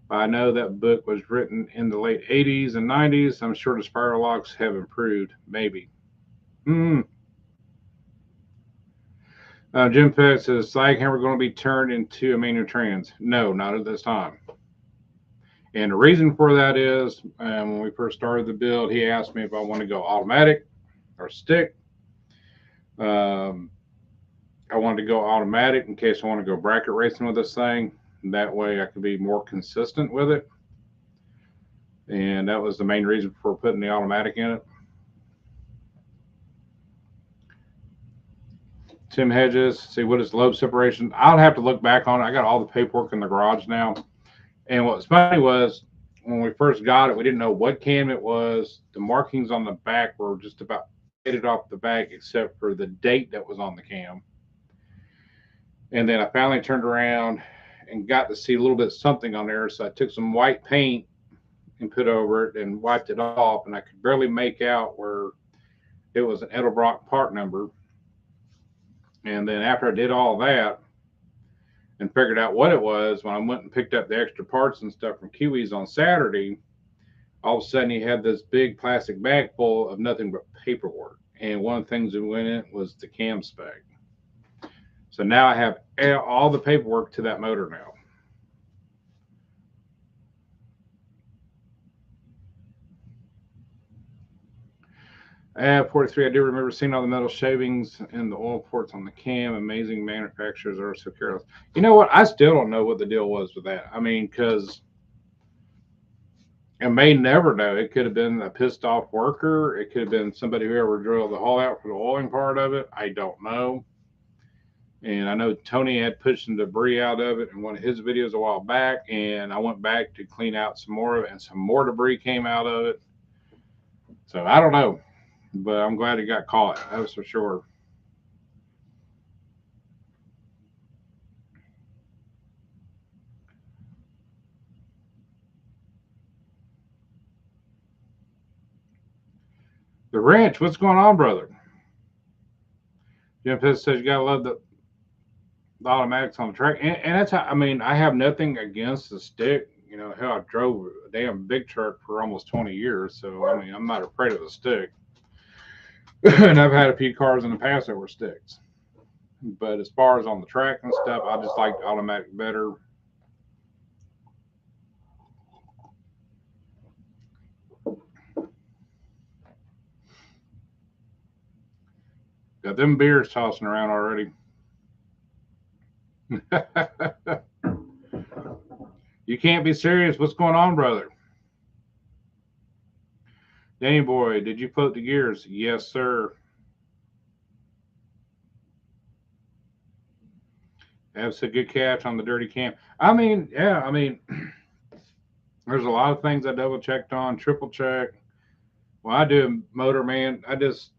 But I know that book was written in the late 80s and 90s. I'm sure the spiral locks have improved. Maybe. Jim Fett says, slaghammer going to be turned into a manual trans? No, not at this time. And the reason for that is when we first started the build, he asked me if I want to go automatic or stick. I wanted to go automatic in case I want to go bracket racing with this thing. That way I could be more consistent with it. And that was the main reason for putting the automatic in it. Tim Hedges, see what is lobe separation. I'll have to look back on it. I got all the paperwork in the garage now. And what was funny was when we first got it, we didn't know what cam it was. The markings on the back were just about faded off the back, except for the date that was on the cam. And then I finally turned around and got to see a little bit of something on there. So I took some white paint and put over it and wiped it off, and I could barely make out where it was an Edelbrock part number. And then after I did all that and figured out what it was, when I went and picked up the extra parts and stuff from Kiwi's on Saturday, all of a sudden he had this big plastic bag full of nothing but paperwork. And one of the things that went in it was the cam spec. So now I have all the paperwork to that motor now. 43, I do remember seeing all the metal shavings and the oil ports on the cam. Amazing manufacturers are so careless. You know what? I still don't know what the deal was with that. I mean, because I may never know. It could have been a pissed off worker. It could have been somebody who ever drilled the hole out for the oiling part of it. I don't know. And I know Tony had pushed some debris out of it in one of his videos a while back. And I went back to clean out some more of it, and some more debris came out of it. So I don't know. But I'm glad it got caught. That was for sure. The ranch, what's going on, brother? Jim Pitt says you gotta love the automatics on the track, and that's how. I mean, I have nothing against the stick. You know, hell, I drove a damn big truck for almost 20 years, so I mean, I'm not afraid of the stick. And I've had a few cars in the past that were sticks. But as far as on the track and stuff, I just like the automatic better. Got them beers tossing around already. You can't be serious. What's going on, brother? Danny boy, did you float the gears? Yes, sir. That's a good catch on the dirty cam. I mean, yeah, I mean, there's a lot of things I double checked on, triple check. When I do motor, man, I just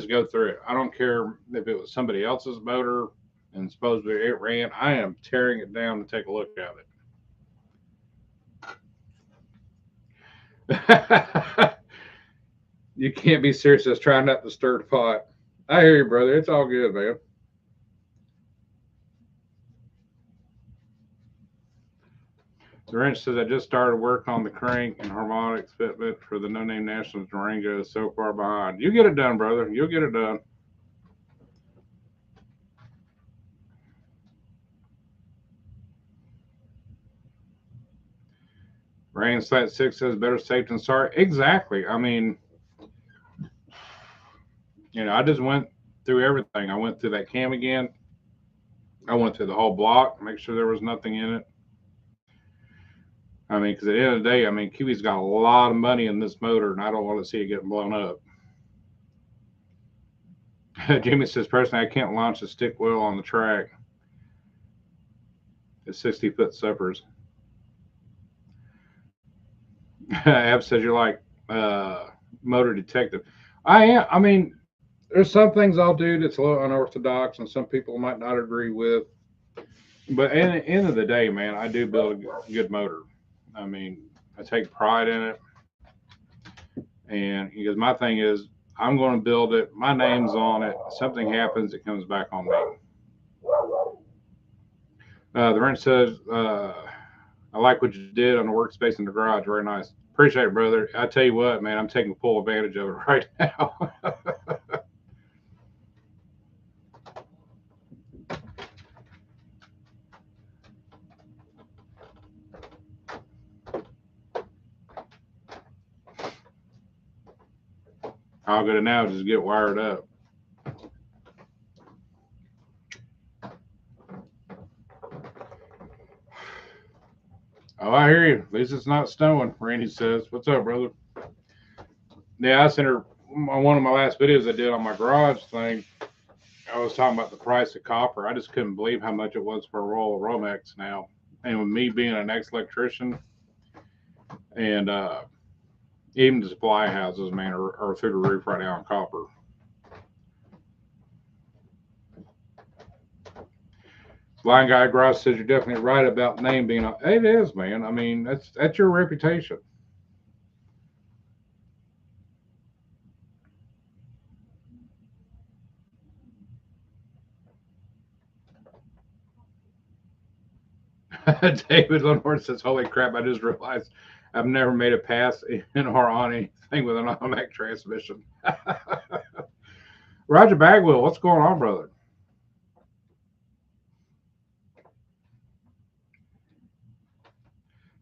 go through it. I don't care if it was somebody else's motor and supposedly it ran. I am tearing it down to take a look at it. You can't be serious. Just trying not to stir the pot. I hear you, brother. It's all good, man. The wrench says I just started work on the crank and harmonics fitment for the No Name Nationals. Durango is so far behind. You get it done, brother. You'll get it done. Rain Slat 6 says better safe than sorry. Exactly. I mean, you know, I just went through everything. I went through that cam again. I went through the whole block, make sure there was nothing in it. I mean, because at the end of the day, I mean, Kiwi's got a lot of money in this motor, and I don't want to see it getting blown up. Jimmy says, personally, I can't launch a stick wheel on the track. It's 60-foot suppers. Ab says you're like motor detective. I am. I mean, there's some things I'll do that's a little unorthodox, and some people might not agree with. But at the end of the day, man, I do build a good motor. I mean, I take pride in it, and because my thing is, I'm going to build it. My name's on it. Something happens, it comes back on me. The wrench says, I like what you did on the workspace in the garage. Very nice. Appreciate it, brother. I tell you what, man, I'm taking full advantage of it right now. All good now, just get wired up. Oh, I hear you. At least it's not snowing, Randy says. What's up, brother? Yeah, I sent her on one of my last videos I did on my garage thing. I was talking about the price of copper. I just couldn't believe how much it was for a roll of Romex now. and with me being an ex-electrician, and even the supply houses, man, are through the roof right now on copper. Blind Guy Gross says you're definitely right about name being. It is, man. I mean, that's your reputation. David Lenore says, "Holy crap! I just realized I've never made a pass in or on anything with an automatic transmission." Roger Bagwell, what's going on, brother?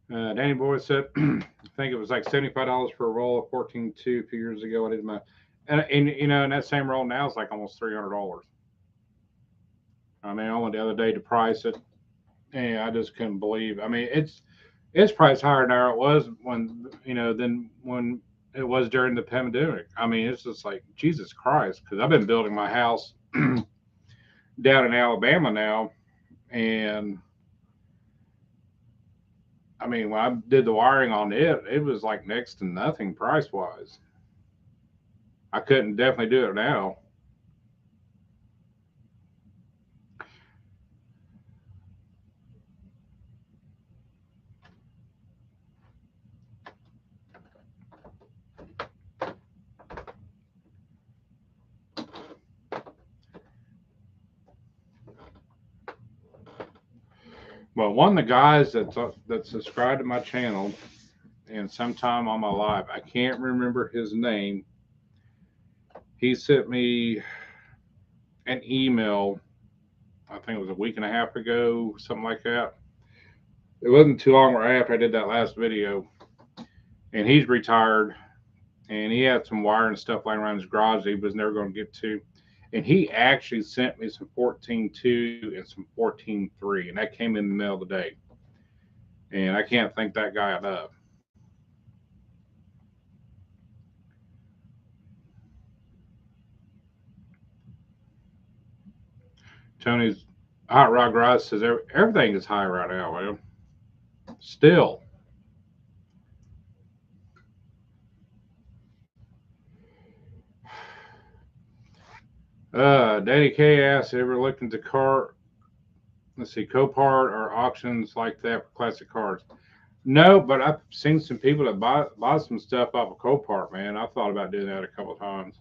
Danny Boy said, "I think it was like $75 for a roll of 14.2 a few years ago. I did my, and you know, and that same roll now is like almost $300. I mean, only the other day to price it, and I just couldn't believe. I mean, it's priced higher now it was when than when it was during the pandemic. I mean, it's just like Jesus Christ, because I've been building my house down in Alabama now, and I mean, when I did the wiring on it, it was like next to nothing price wise. I couldn't definitely do it now. Well, one of the guys that subscribed to my channel and sometime on my live, I can't remember his name. He sent me an email. I think it was a week and a half ago, something like that. It wasn't too long right after I did that last video, and he's retired, and he had some wire and stuff lying around his garage that he was never going to get to. And he actually sent me some 14.2 and some 14.3, and that came in the mail today. And I can't thank that guy enough. Tony's Hot Rod Garage says everything is high right now, man. Still. Danny K asks, ever looked into car, let's see, Copart or auctions like that for classic cars? No, but I've seen some people that buy some stuff off of Copart, man. I thought about doing that a couple of times.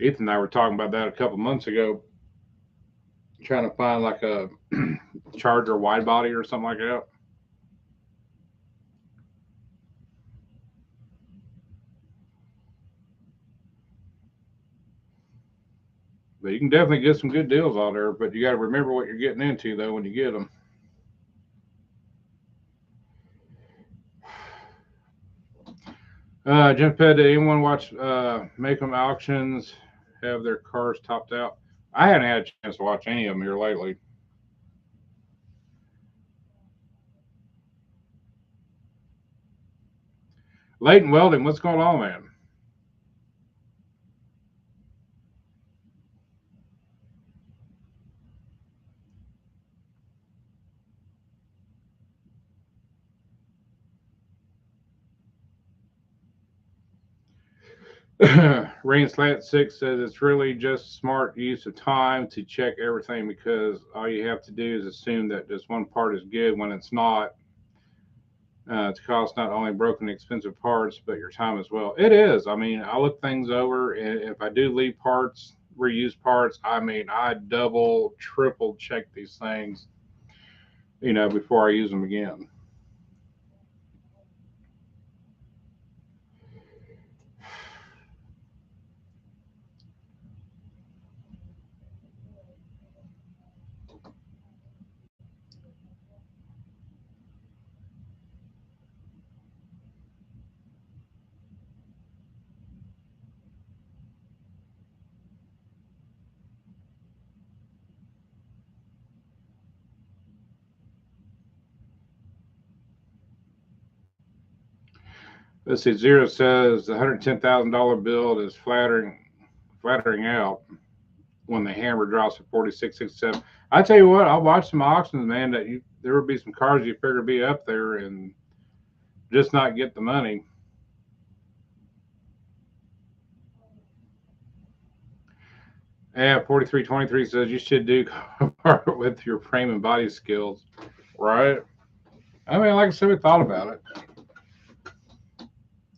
Ethan and I were talking about that a couple of months ago, trying to find like a Charger wide body or something like that. But you can definitely get some good deals out there. But you got to remember what you're getting into, though, when you get them. Jim Ped, did anyone watch Make 'em auctions have their cars topped out? I haven't had a chance to watch any of them here lately. Leighton Welding, what's going on, man? Rain Slant 6 says it's really just smart use of time to check everything because all you have to do is assume that this one part is good when it's not. To cost not only broken expensive parts, but your time as well. It is. I mean, I look things over, and if I do leave parts, reuse parts, I mean, I double, triple check these things, before I use them again. Let's see. Zero says the $110,000 build is flattering out when the hammer drops at 46.67. I tell you what, I'll watch some auctions, man. There will be some cars you figure be up there and just not get the money. Yeah, 4323 says you should do part with your frame and body skills, right? I mean, like I said, we thought about it,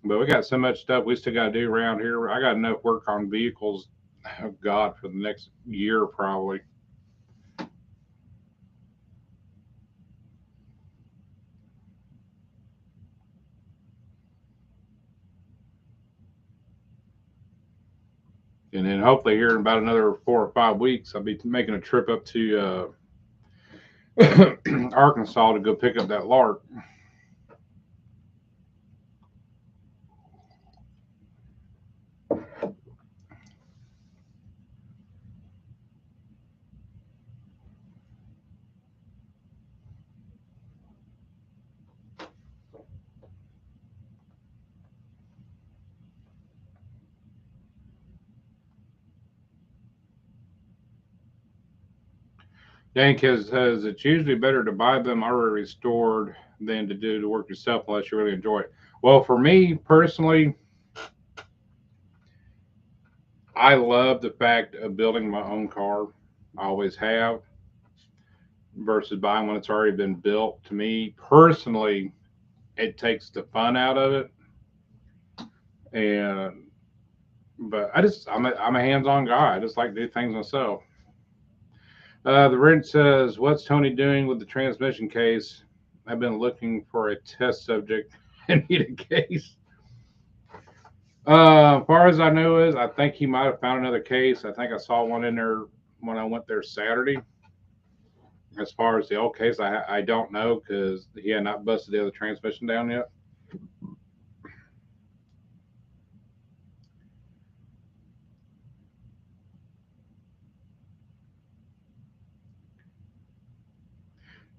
but we got so much stuff we still got to do around here. I got enough work on vehicles, oh God, for the next year probably. And then hopefully here in about another 4 or 5 weeks, I'll be making a trip up to Arkansas to go pick up that lark. Yank says it's usually better to buy them already restored than to do the work yourself unless you really enjoy it. Well, for me personally, I love the fact of building my own car. I always have, versus buying one that's already been built. To me personally, it takes the fun out of it. And but I'm a hands-on guy. I just like to do things myself. The Rent says, "What's Tony doing with the transmission case? I've been looking for a test subject and need a case." As far as I know, I think he might have found another case. I think I saw one in there when I went there Saturday. As far as the old case, I don't know because he had not busted the other transmission down yet.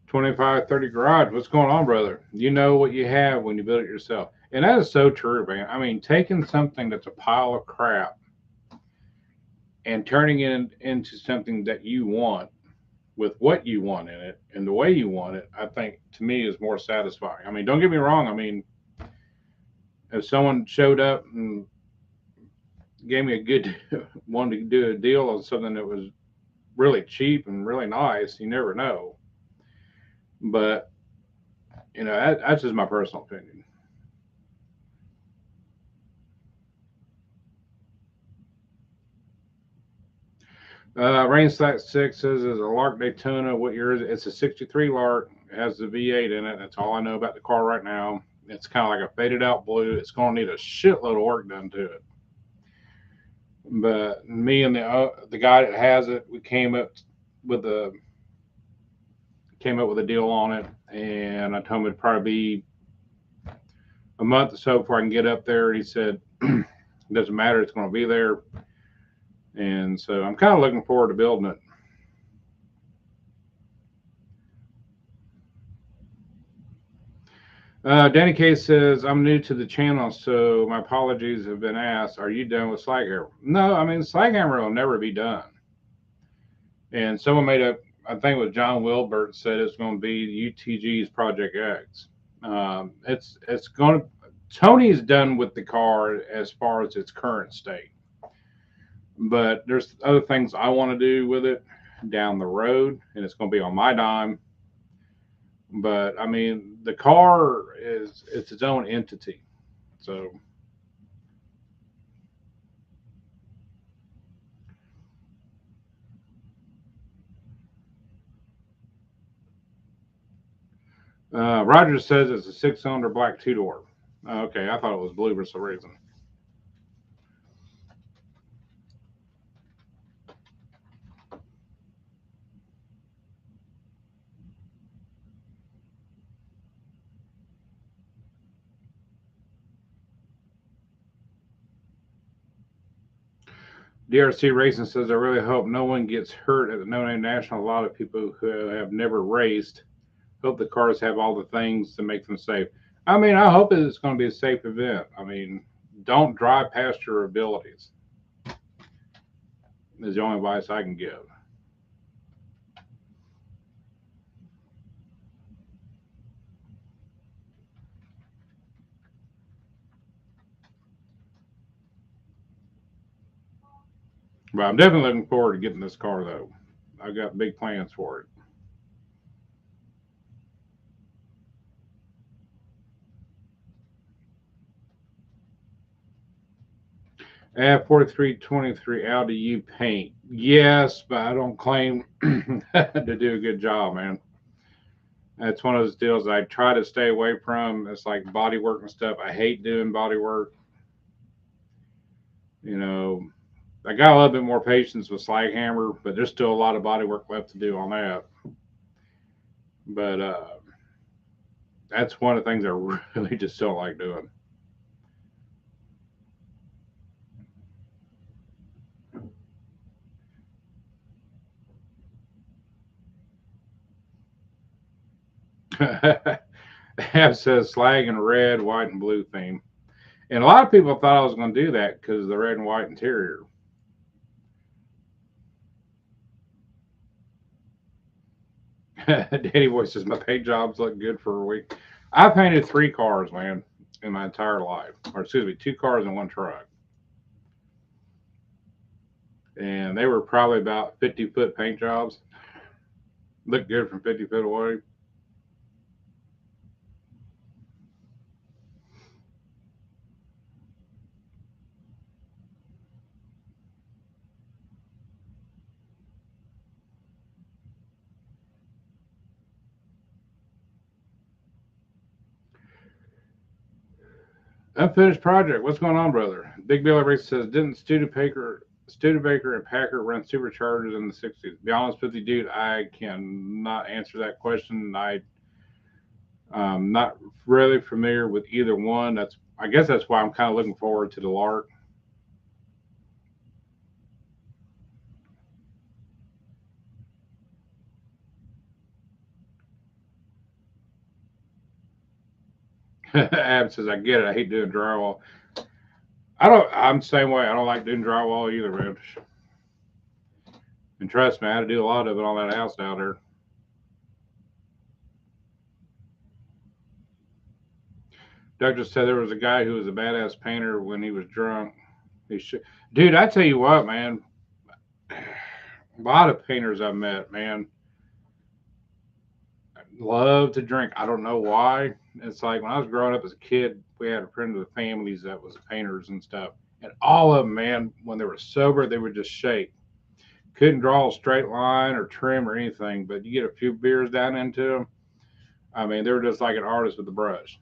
$25, $30 garage. What's going on, brother? You know what you have when you build it yourself. And that is so true, man. I mean, taking something that's a pile of crap and turning it into something that you want with what you want in it and the way you want it, I think to me is more satisfying. I mean, don't get me wrong. I mean, if someone showed up and gave me a good wanted to do a deal on something that was really cheap and really nice, you never know. But that's just my personal opinion. Rain Slack 6 says is a Lark Daytona. What year is it? It's a 63 Lark. It has the V8 in it. That's all I know about the car right now. It's kind of like a faded out blue. It's going to need a shitload of work done to it. But me and the guy that has it, we with a came up with a deal on it, and I told him it'd probably be a month or so before I can get up there. And he said, "It doesn't matter. It's going to be there." And so I'm kind of looking forward to building it. Danny Case says, "I'm new to the channel, so my apologies have been asked. Are you done with slaghammer?" No, I mean, slaghammer will never be done. And someone I think it was John Wilbert said it's going to be UTG's Project X. It's going to, Tony's done with the car as far as its current state. But there's other things I want to do with it down the road, and it's going to be on my dime. But I mean, the car it's its own entity. So Roger says it's a 6-cylinder black 2-door. Okay, I thought it was blue for some reason. DRC Racing says, "I really hope no one gets hurt at the No Name National. A lot of people who have never raced hope the cars have all the things to make them safe." I mean, I hope it's going to be a safe event. I mean, don't drive past your abilities is the only advice I can give. But I'm definitely looking forward to getting this car, though. I've got big plans for it. At 4323 Audi U paint. Yes, but I don't claim to do a good job, man. That's one of those deals I try to stay away from. It's like body work and stuff. I hate doing body work. You know, I got a little bit more patience with slaghammer, but there's still a lot of body work left to do on that. But that's one of the things I really just don't like doing. Have says slag and red, white, and blue theme. And a lot of people thought I was going to do that because of the red and white interior. Danny Boy says my paint jobs look good for a week. I painted 3 cars, man, in my entire life. Or excuse me, 2 cars and 1 truck. And they were probably about 50-foot paint jobs. Looked good from 50 feet away. Unfinished project. What's going on, brother? Big Billy Race says, didn't Studebaker and Packer run superchargers in the 60s? To be honest with you, dude, I cannot answer that question. I'm not really familiar with either one. I guess that's why I'm kind of looking forward to the Lark. Ab says, I get it. I hate doing drywall. I'm the same way. I don't like doing drywall either, man. And trust me, I had to do a lot of it on that house down there. Doug just said there was a guy who was a badass painter when he was drunk. He should, dude. I tell you what, man. A lot of painters I've met, man, love to drink. I don't know why. It's like when I was growing up as a kid, we had a friend of the families that was painters and stuff, and all of them, man, when they were sober, they would just shake. Couldn't draw a straight line or trim or anything, but you get a few beers down into them. I mean, they were just like an artist with a brush.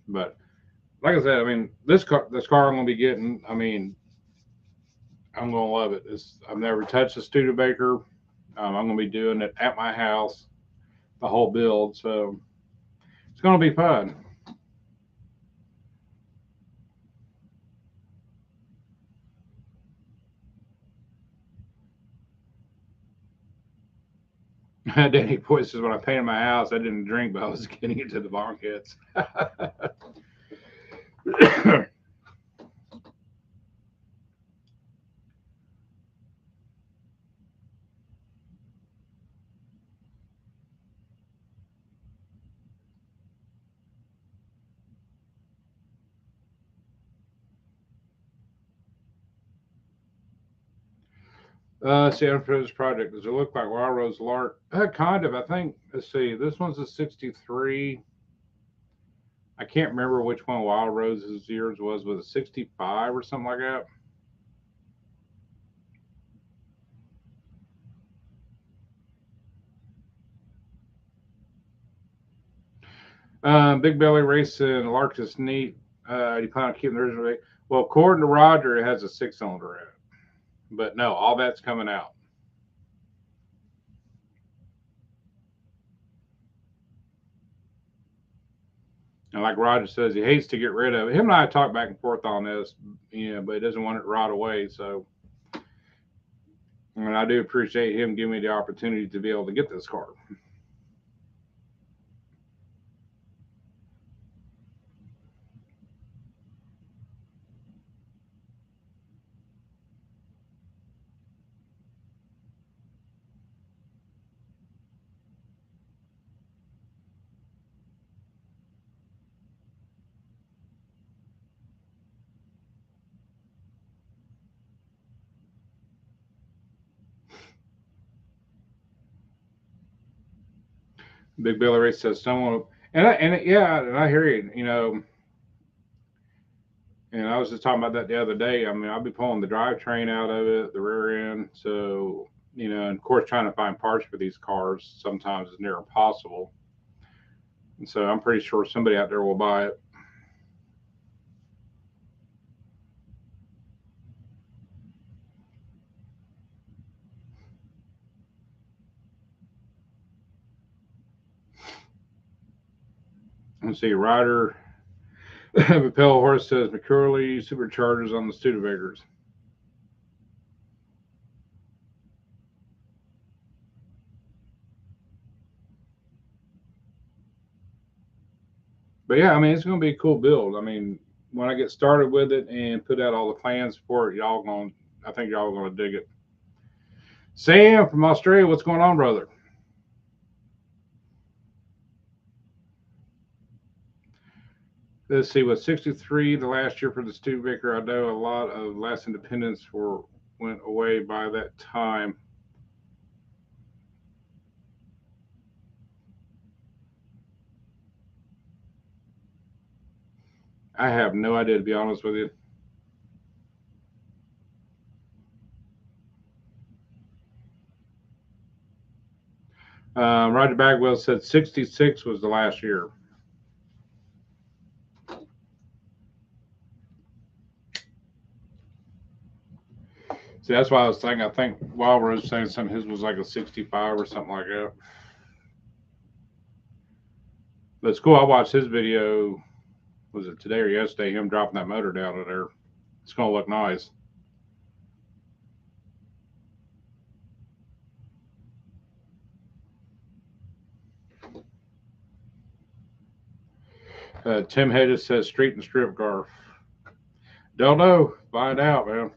But like I said, I mean, this car I'm gonna be getting. I mean, I'm gonna love it. I've never touched a Studebaker. I'm gonna be doing it at my house, the whole build. So it's gonna be fun. Danny Boy says when I painted my house, I didn't drink, but I was getting into the banquets. See, for this project, does it look like Wild Rose Lark? Kind of. I think. Let's see. This one's a '63. I can't remember which one Wild Rose's years was. Was it '65 or something like that? Big Belly Racing Lark is neat. You plan on keeping the original rig? Well, according to Roger, it has a 6-cylinder in it. But no, all that's coming out. And like Roger says, he hates to get rid of it. Him and I talk back and forth on this, but he doesn't want it right away. So, and I do appreciate him giving me the opportunity to be able to get this car. Big Billy Ray says someone, and I hear you. And I was just talking about that the other day. I mean, I'll be pulling the drivetrain out of it, the rear end. So, and of course, trying to find parts for these cars sometimes is near impossible. And so I'm pretty sure somebody out there will buy it. Let's see, Ryder, the Pale Horse says McCurley superchargers on the Studevagers. But yeah, I mean, it's going to be a cool build. I mean, when I get started with it and put out all the plans for it, I think y'all going to dig it. Sam from Australia, what's going on, brother? Let's see, what 63 the last year for the Studebaker? I know a lot of last independents went away by that time. I have no idea, to be honest with you. Roger Bagwell said 66 was the last year. See, that's why I was saying, I think Wilbur was saying something, his was like a 65 or something like that. But it's cool. I watched his video, was it today or yesterday, him dropping that motor down in there. It's going to look nice. Tim Hedges says street and strip car. Don't know. Find out, man.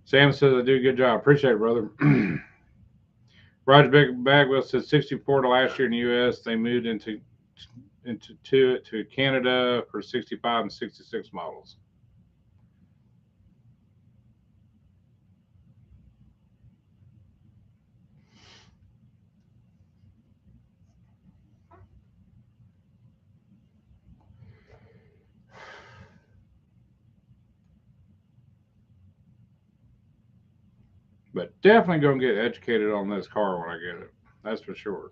Sam says I do a good job. Appreciate it, brother. Roger Bagwell says 64 to last year in the U.S. They moved to Canada for 65 and 66 models. But definitely gonna get educated on this car when I get it. That's for sure.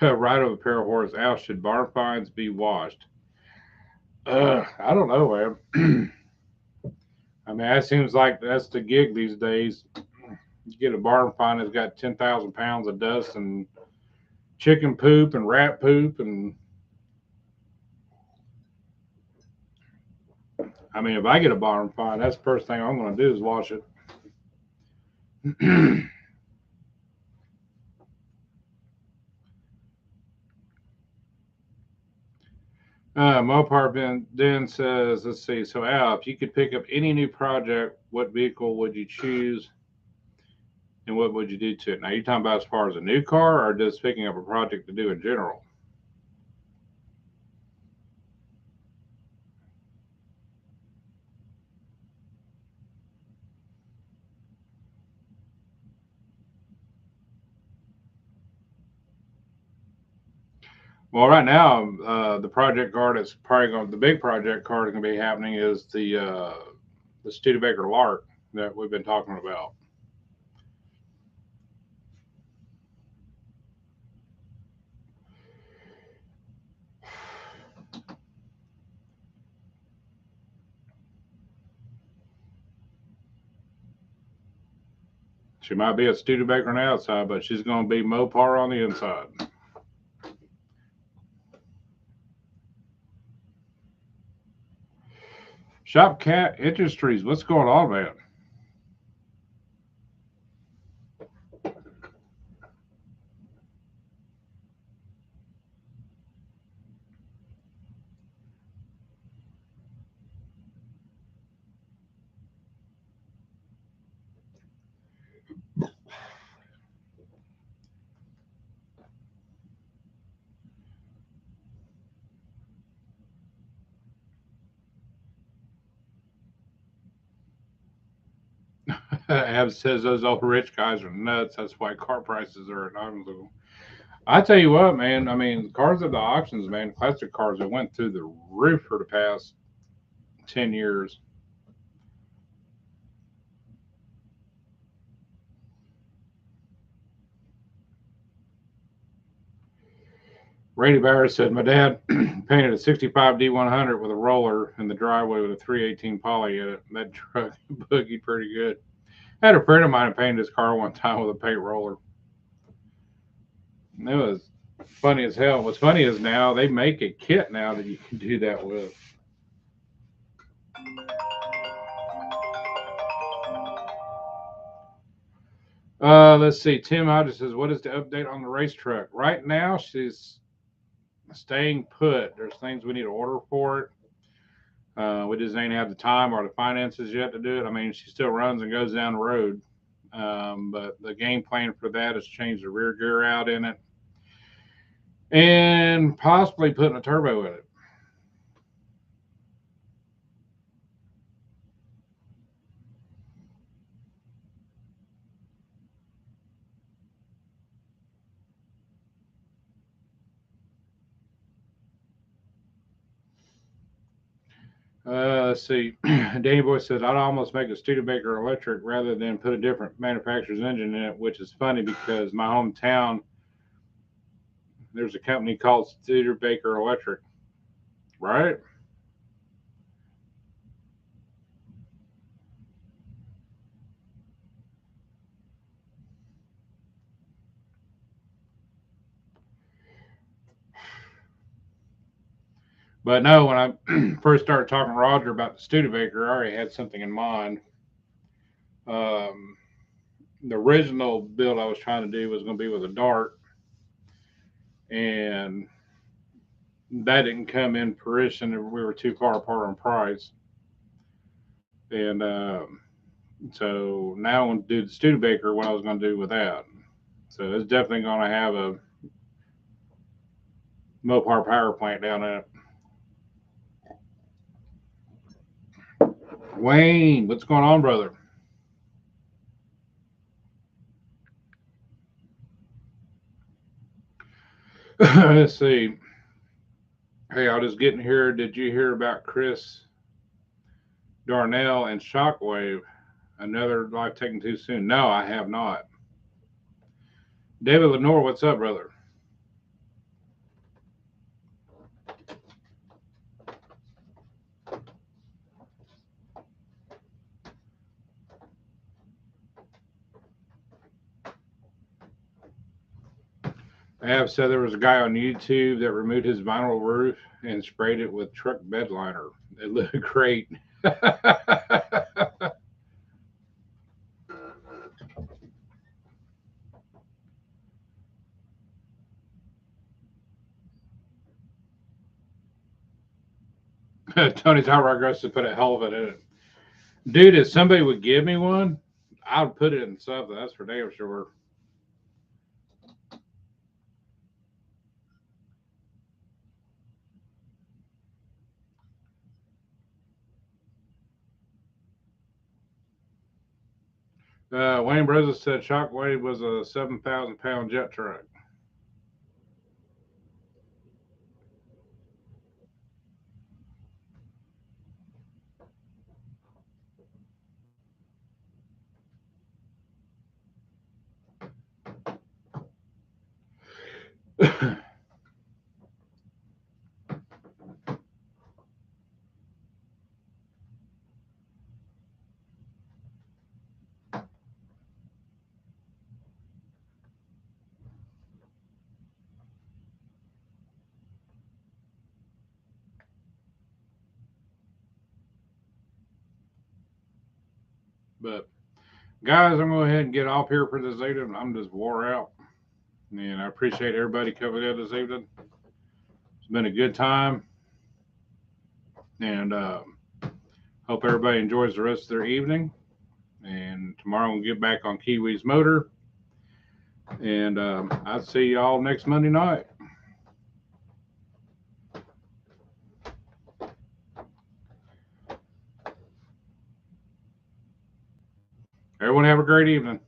Right of a pair of horse out. Should barn finds be washed? I don't know, man. I mean, that seems like that's the gig these days. You get a barn find that's got 10,000 pounds of dust and chicken poop and rat poop, and I mean, if I get a barn find, that's the first thing I'm going to do is wash it. Mopar Ben says, let's see. So, Al, if you could pick up any new project, what vehicle would you choose and what would you do to it? Now, you talking about as far as a new car or just picking up a project to do in general? Well, right now, the project car that's probably going, the big project car that's going to be happening is the Studebaker Lark that we've been talking about. She might be a Studebaker on the outside, but she's going to be Mopar on the inside. Shop Cat Industries, what's going on, man? Ab says those old rich guys are nuts. That's why car prices are at arm's length. I tell you what, man. I mean, cars at the auctions, man. Classic cars that went through the roof for the past 10 years. Randy Barrett said, my dad painted a 65 D100 with a roller in the driveway with a 318 poly in it. That truck boogied pretty good. I had a friend of mine who painted his car one time with a paint roller. It was funny as hell. What's funny is now they make a kit now that you can do that with. Let's see. Tim Hodges says, what is the update on the race truck? Right now, she's staying put. There's things we need to order for it. We just ain't have the time or the finances yet to do it. I mean, she still runs and goes down the road. But the game plan for that is change the rear gear out in it and possibly putting a turbo in it. Let's see. Danny Boy says, I'd almost make a Studebaker electric rather than put a different manufacturer's engine in it, which is funny because my hometown, there's a company called Studebaker Electric, right? But no, when I first started talking to Roger about the Studebaker, I already had something in mind. Um, the original build I was trying to do was going to be with a dart, and that didn't come in fruition. We were too far apart on price, and so now I want to do the Studebaker. What I was going to do with that, so it's definitely going to have a Mopar power plant down in it. Wayne, what's going on, brother? Let's see. Hey, I was getting here. Did you hear about Chris Darnell and Shockwave? Another life taken too soon? No, I have not. David Lenore, what's up, brother? Ab said there was a guy on YouTube that removed his vinyl roof and sprayed it with truck bed liner. It looked great. Tony's outright gross to put a hell of it in it. Dude, if somebody would give me one, I would put it in something. That's for damn sure. Wayne Brothers said Shockwave was a 7,000 pound jet truck. But guys, I'm going to go ahead and get off here for this evening. I'm just wore out. And I appreciate everybody coming in this evening. It's been a good time. And hope everybody enjoys the rest of their evening. And tomorrow we'll get back on Kiwi's motor. And I'll see y'all next Monday night. Everyone have a great evening.